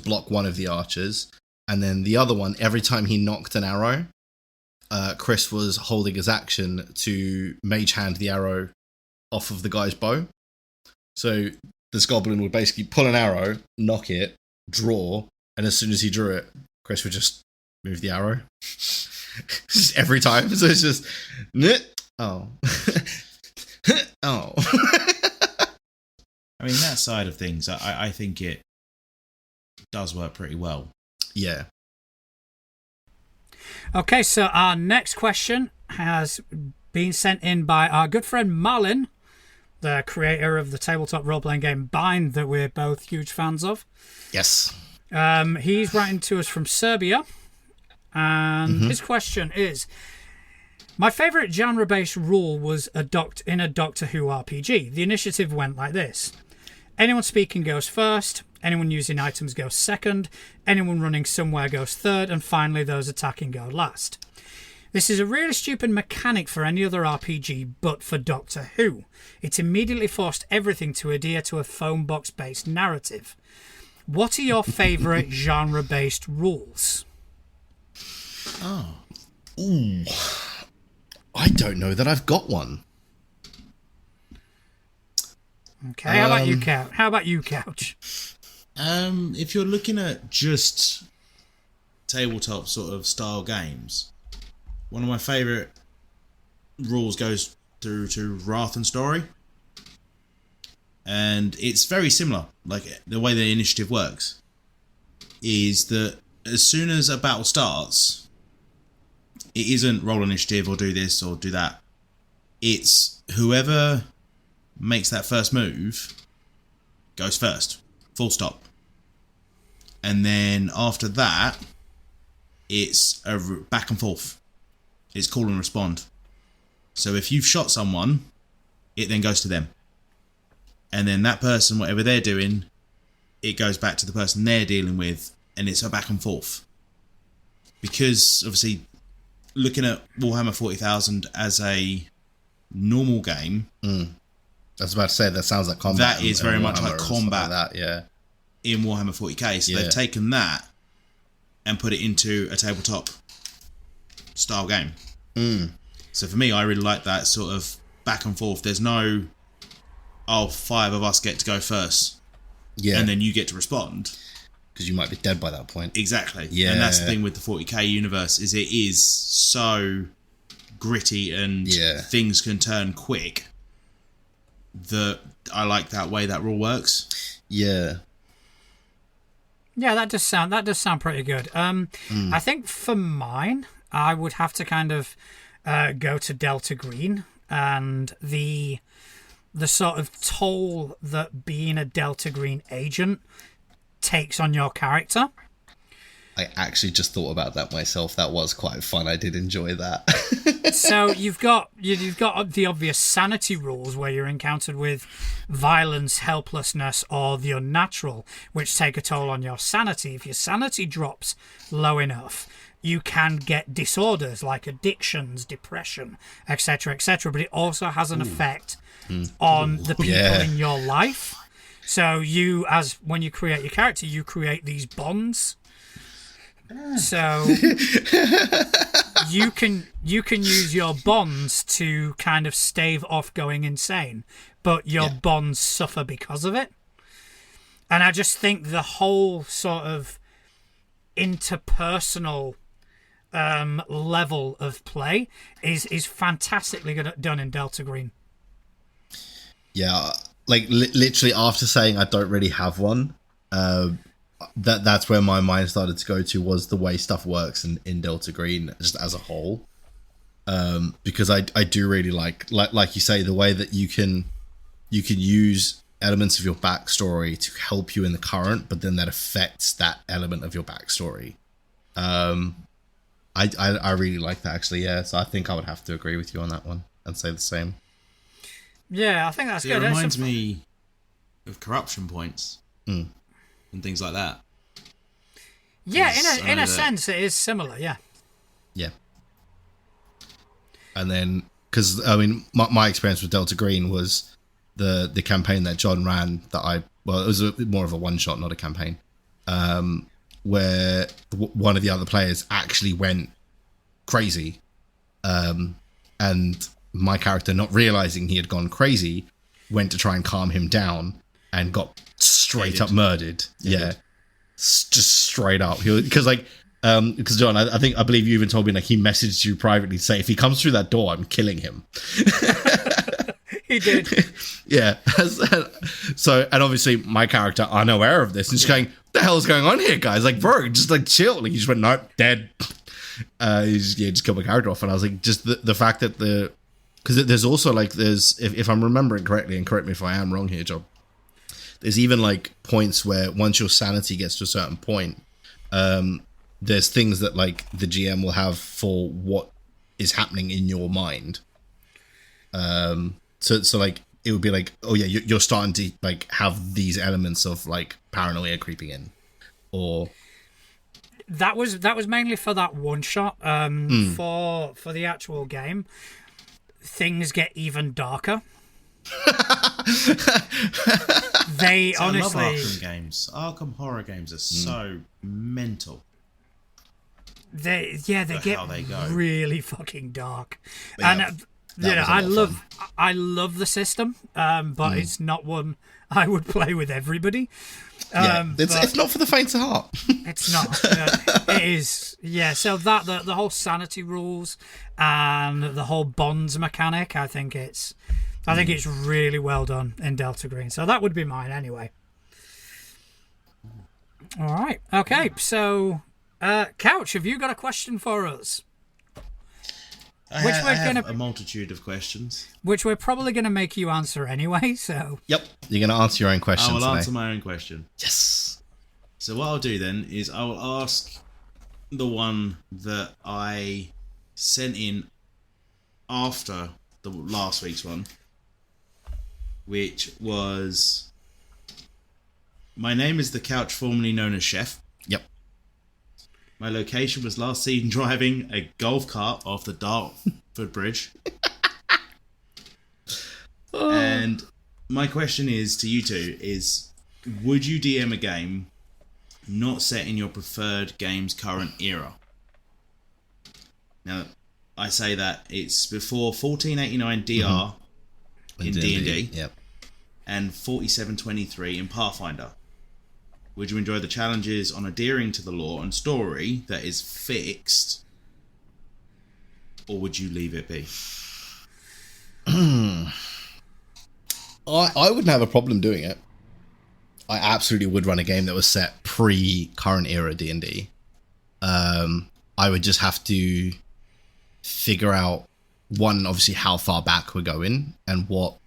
block one of the archers, and then the other one, every time he knocked an arrow, Chris was holding his action to mage hand the arrow off of the guy's bow. So this goblin would basically pull an arrow, knock it, draw, and as soon as he drew it, Chris would just move the arrow. Just every time. So it's just, oh. Oh. I mean, that side of things, I think it does work pretty well. Yeah. Okay, so our next question has been sent in by our good friend Marlin, the creator of the tabletop role-playing game Bind that we're both huge fans of. Yes. He's writing to us from Serbia, and his question is, my favourite genre-based rule was in a Doctor Who RPG. The initiative went like this. Anyone speaking goes first, anyone using items goes second, anyone running somewhere goes third, and finally those attacking go last. This is a really stupid mechanic for any other RPG, but for Doctor Who. It immediately forced everything to adhere to a phone box-based narrative. What are your favourite genre-based rules? Oh. Ooh. I don't know that I've got one. Okay, how about you, Couch? If you're looking at just tabletop sort of style games, one of my favourite rules goes through to Wrath and Story. And it's very similar. Like, the way the initiative works is that as soon as a battle starts, it isn't roll initiative or do this or do that. It's whoever makes that first move goes first. Full stop. And then after that, it's a back and forth. It's call and respond. So if you've shot someone, it then goes to them. And then that person, whatever they're doing, it goes back to the person they're dealing with, and it's a back and forth. because obviously looking at Warhammer 40,000 as a normal game, I was about to say that sounds like combat. That is very much like combat. Like that, yeah. In Warhammer 40k, so they've taken that and put it into a tabletop style game. So for me, I really like that sort of back and forth. There's no, 5 of us get to go first, and then you get to respond. Because you might be dead by that point. Exactly. Yeah. And that's the thing with the 40k universe, is it is so gritty and things can turn quick that I like that way that rule works. Yeah. Yeah, that does sound pretty good. I think for mine, I would have to kind of go to Delta Green and the sort of toll that being a Delta Green agent takes on your character. I actually just thought about that myself. That was quite fun. I did enjoy that. So you've got the obvious sanity rules where you're encountered with violence, helplessness, or the unnatural, which take a toll on your sanity. If your sanity drops low enough, you can get disorders like addictions, depression, etc., etc. But it also has an effect on the people in your life. So when you create your character, you create these bonds. So you can use your bonds to kind of stave off going insane, but your bonds suffer because of it. And I just think the whole sort of interpersonal level of play is fantastically done in Delta Green. Yeah, like literally after saying I don't really have one, that's where my mind started to go to, was the way stuff works in Delta Green just as a whole. Because I do really like you say, the way that you can use elements of your backstory to help you in the current, but then that affects that element of your backstory. I really like that, actually. Yeah, so I think I would have to agree with you on that one and say the same. Yeah, I think that's good. It reminds me of corruption points and things like that. Yeah, in a sense, it is similar. Yeah. Yeah. And then, because I mean, my experience with Delta Green was the campaign that John ran. It was more of a one shot, not a campaign, where one of the other players actually went crazy, and my character, not realizing he had gone crazy, went to try and calm him down and got straight up murdered. Yeah, just straight up. Because John, I believe you even told me, like, he messaged you privately to say, if he comes through that door, I'm killing him. He did. Yeah. So, and obviously my character unaware of this and just going, what the hell is going on here, guys? Like, bro, just like chill. Like, he just went, nope, dead. He just killed my character off. And I was like, just the fact that because there's also like, if I'm remembering correctly, and correct me if I am wrong here, John, there's even like points where once your sanity gets to a certain point, there's things that like the GM will have for what is happening in your mind. So like it would be like, oh yeah, you're starting to like have these elements of like paranoia creeping in, or that was mainly for that one shot. For the actual game, things get even darker. They honestly, I love Arkham games. Arkham horror games are so mental. They get really fucking dark, and I love the system, but it's not one I would play with everybody. It's not for the faint of heart. It's not. It is. Yeah. So that the whole sanity rules and the whole bonds mechanic, I think it's really well done in Delta Green. So that would be mine anyway. All right. Okay. So, Couch, have you got a question for us? I have a multitude of questions, which we're probably going to make you answer anyway. So yep, you're going to answer your own question. I will today. answer my own question. Yes. So what I'll do then is I will ask the one that I sent in after the last week's one, which was, my name is the Couch, formerly known as Chef. Yep. My location was last seen driving a golf cart off the Dartford Bridge. And my question is to you two is, would you DM a game not set in your preferred game's current era? Now, I say that it's before 1489 DR in D&D Yep. and 4723 in Pathfinder. Would you enjoy the challenges on adhering to the lore and story that is fixed, or would you leave it be? I wouldn't have a problem doing it. I absolutely would run a game that was set pre-current era D&D. I would just have to figure out, one, obviously how far back we're going and what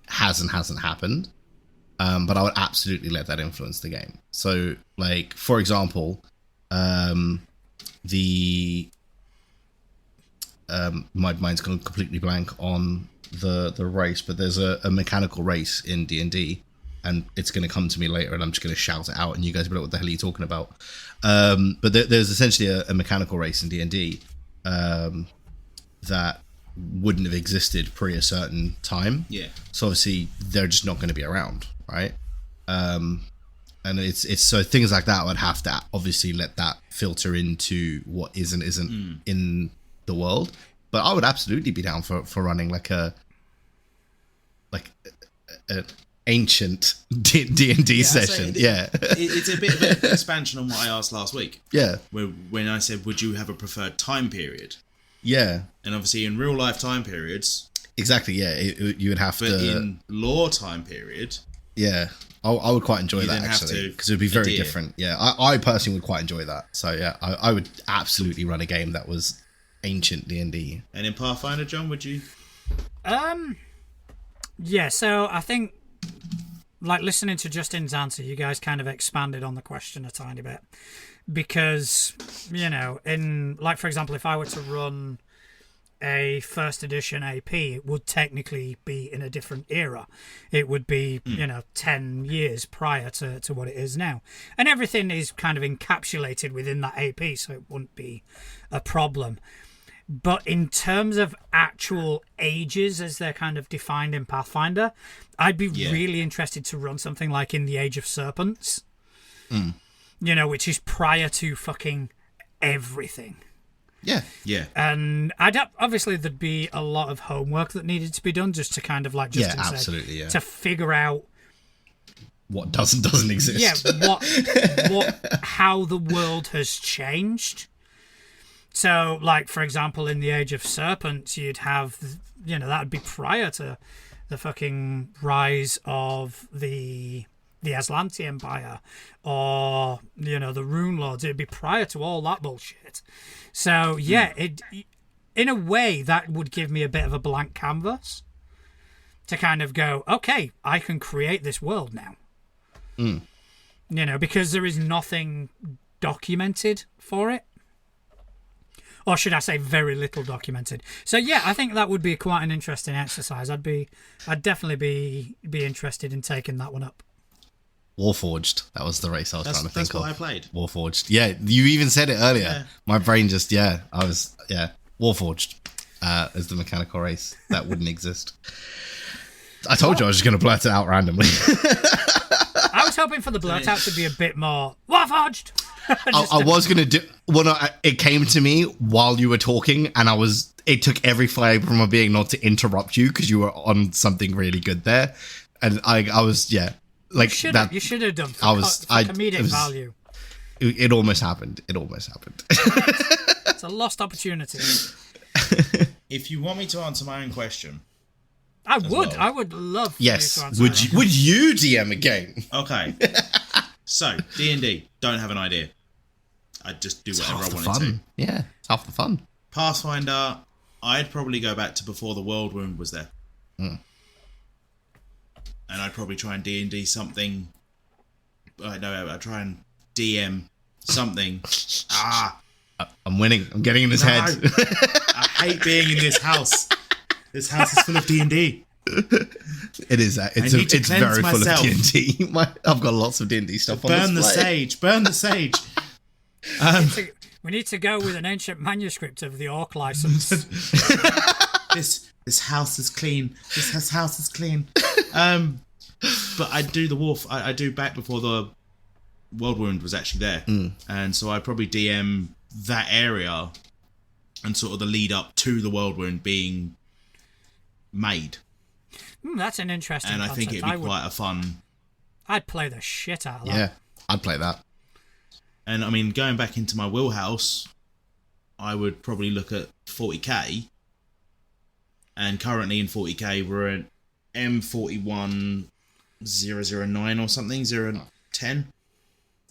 has and hasn't happened. But I would absolutely let that influence the game. So, like, for example, my mind's gone completely blank on the race, but there's a mechanical race in D&D, and it's going to come to me later, and I'm just going to shout it out, and you guys will be like, what the hell are you talking about? But there's essentially a mechanical race in D&D that wouldn't have existed pre a certain time. Yeah. So obviously they're just not going to be around, right? And it's so things like that, I would have to obviously let that filter into what is and isn't in the world. But I would absolutely be down for running like an ancient D&D session. It's a bit of an expansion on what I asked last week. Yeah. When I said, would you have a preferred time period? Yeah. And obviously in real life time periods. Exactly, yeah. You would have but to... But in lore time period... Yeah. I would quite enjoy that, actually. Because it would be very different. Yeah. I personally would quite enjoy that. So, yeah, I would absolutely run a game that was ancient D&D. And in Pathfinder, John, would you? Yeah, so I think, like, listening to Justin's answer, you guys kind of expanded on the question a tiny bit. Because, you know, for example, if I were to run a first edition AP, it would technically be in a different era. It would be, 10 years prior to what it is now. And everything is kind of encapsulated within that AP, so it wouldn't be a problem. But in terms of actual ages as they're kind of defined in Pathfinder, I'd be really interested to run something like in the Age of Serpents. Which is prior to fucking everything. Yeah. Yeah. And obviously there'd be a lot of homework that needed to be done just to kind of, like Justin said, absolutely, to figure out what doesn't exist. Yeah, how the world has changed. So, like, for example, in the Age of Serpents, you'd have, that would be prior to the fucking rise of the Aslanti Empire or, the Rune Lords. It'd be prior to all that bullshit. So, yeah, in a way, that would give me a bit of a blank canvas to kind of go, okay, I can create this world now. Because there is nothing documented for it. Or should I say very little documented. So, yeah, I think that would be quite an interesting exercise. I'd definitely be interested in taking that one up. Warforged. That was the race I was trying to think of. That's what I played. Warforged. Yeah, you even said it earlier. Yeah. My brain just, Warforged is the mechanical race. That wouldn't exist. I told you I was just going to blurt it out randomly. I was hoping for the blurt out to be a bit more Warforged. I was going to do... Well, it came to me while you were talking, and it took every fibre from my being not to interrupt you because you were on something really good there. And I was, like you should have done for comedic value. It almost happened. It's a lost opportunity. If you want me to answer my own question, I would love. Yes. You to answer would you DM a game? Okay. So D&D, don't have an idea. I just do whatever I wanted to. Yeah, it's half the fun. Pathfinder, I'd probably go back to before the World Wound was there. And I'd probably try and D&D something. I'd try and DM something. I'm winning. I'm getting in his head. I hate being in this house. This house is full of D&D. It is. It's very full of D&D. I've got lots of D&D stuff on Burn display. the sage. We need to go with an ancient manuscript of the Orc license. This house is clean. This house is clean. But I do the Wolf. I do back before the World Wound was actually there, and so I probably DM that area and sort of the lead up to the World Wound being made. That's an interesting And I concept. think it'd be quite a fun. I'd play the shit out of that. Yeah, I'd play that. And I mean, going back into my wheelhouse, I would probably look at 40k. And currently in 40k, we're at M41009 or something, 010,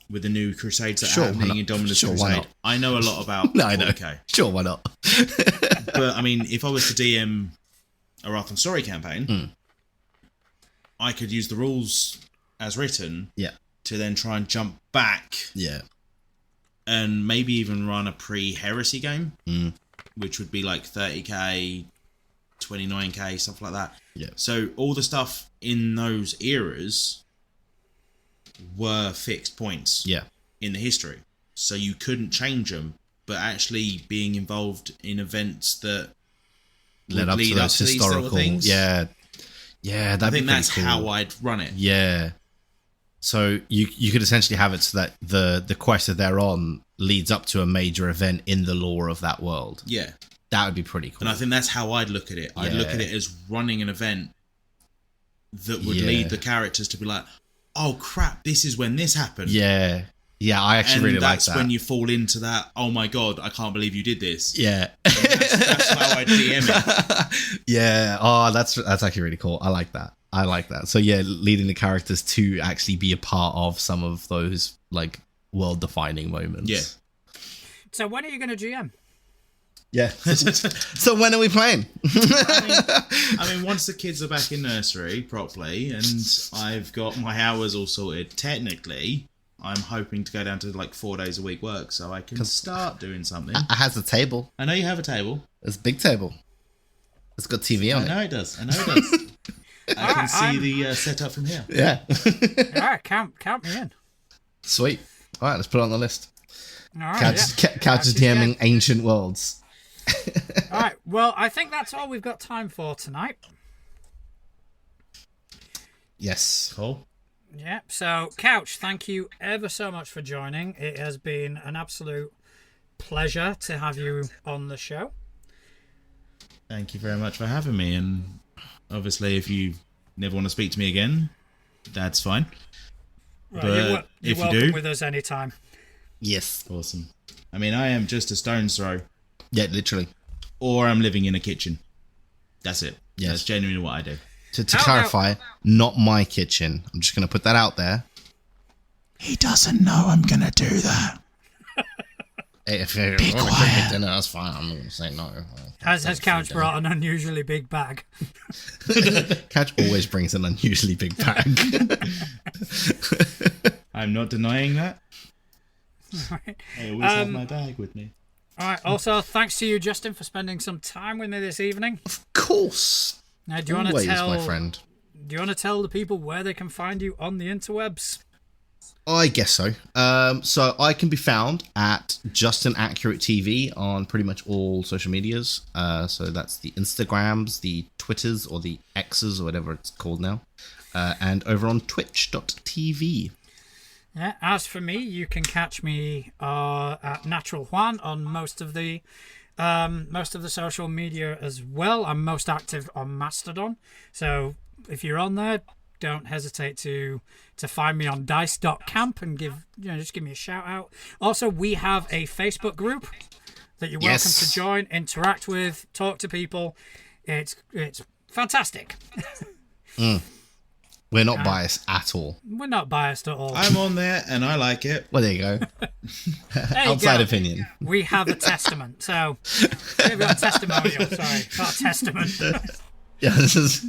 with the new Crusades that are happening in Dominus Crusade. I know a lot about 40k. Sure, why not? But I mean, if I was to DM a Wrath and Story campaign, I could use the rules as written to then try and jump back and maybe even run a pre-heresy game, which would be like 30k, 29k, stuff like that. Yeah. So all the stuff in those eras were fixed points in the history. So you couldn't change them, but actually being involved in events that led up to those historical things. Yeah, that'd I think be that's cool. how I'd run it. Yeah. So you could essentially have it so that the quest that they're on leads up to a major event in the lore of that world. Yeah. That would be pretty cool. And I think that's how I'd look at it. I'd look at it as running an event that would lead the characters to be like, oh crap, this is when this happened. Yeah. Yeah, I actually really like that. And that's when you fall into that, oh my god, I can't believe you did this. Yeah. That's how I DM it. Yeah. Oh, that's actually really cool. I like that. So yeah, leading the characters to actually be a part of some of those like world-defining moments. Yeah. So when are you going to GM? Yeah. So when are we playing? I mean, once the kids are back in nursery properly and I've got my hours all sorted, technically, I'm hoping to go down to like 4 days a week work so I can start doing something. It has a table. I know you have a table. It's a big table. It's got TV on it. I know it does. I can see the setup from here. Yeah. All right, count me in. Sweet. All right, let's put it on the list. All right, Couch is DMing Ancient Worlds. All right, well, I think that's all we've got time for tonight. Yes. Cool. Yeah, so Couch, thank you ever so much for joining. It has been an absolute pleasure to have you on the show. Thank you very much for having me. And obviously, if you never want to speak to me again, that's fine. Right, but you're if you welcome do, with us anytime. Yes. Awesome. I mean, I am just a stone's throw. Yeah, literally. Or I'm living in a kitchen. That's it. Yes. That's genuinely what I do. To clarify, not my kitchen. I'm just going to put that out there. He doesn't know I'm going to do that. Hey, if you want to cook me dinner, that's fine. I'm not going to say no. Has Couch brought an unusually big bag? Couch always brings an unusually big bag. I'm not denying that. Right. I always have my bag with me. All right. Also, thanks to you, Justin, for spending some time with me this evening. Of course. Now, do you want to Always, tell my friend. Do you want to tell the people where they can find you on the interwebs? I guess so. So I can be found at Justin Accurate TV on pretty much all social medias. So that's the Instagrams, the Twitters, or the X's, or whatever it's called now. And over on twitch.tv. Yeah. As for me, you can catch me at Natural Juan on most of the social media as well. I'm most active on Mastodon. So if you're on there, don't hesitate to find me on dice.camp and just give me a shout out. Also, we have a Facebook group that you're welcome to join, interact with, talk to people. It's fantastic. We're not biased at all. We're not biased at all. I'm on there and I like it. Well, there you go. There you Outside go. opinion. We have a testament. So we've got a testimonial. Sorry, not a testament. Yeah, this is...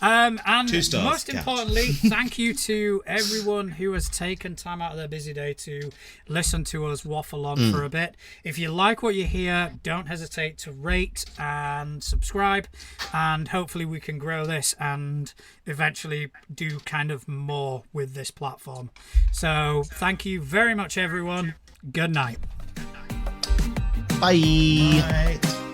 And 2 stars, most Couch. importantly, thank you to everyone who has taken time out of their busy day to listen to us waffle on for a bit. If you like what you hear, don't hesitate to rate and subscribe, and hopefully we can grow this and eventually do kind of more with this platform. So thank you very much, everyone. Good night. Bye. Right.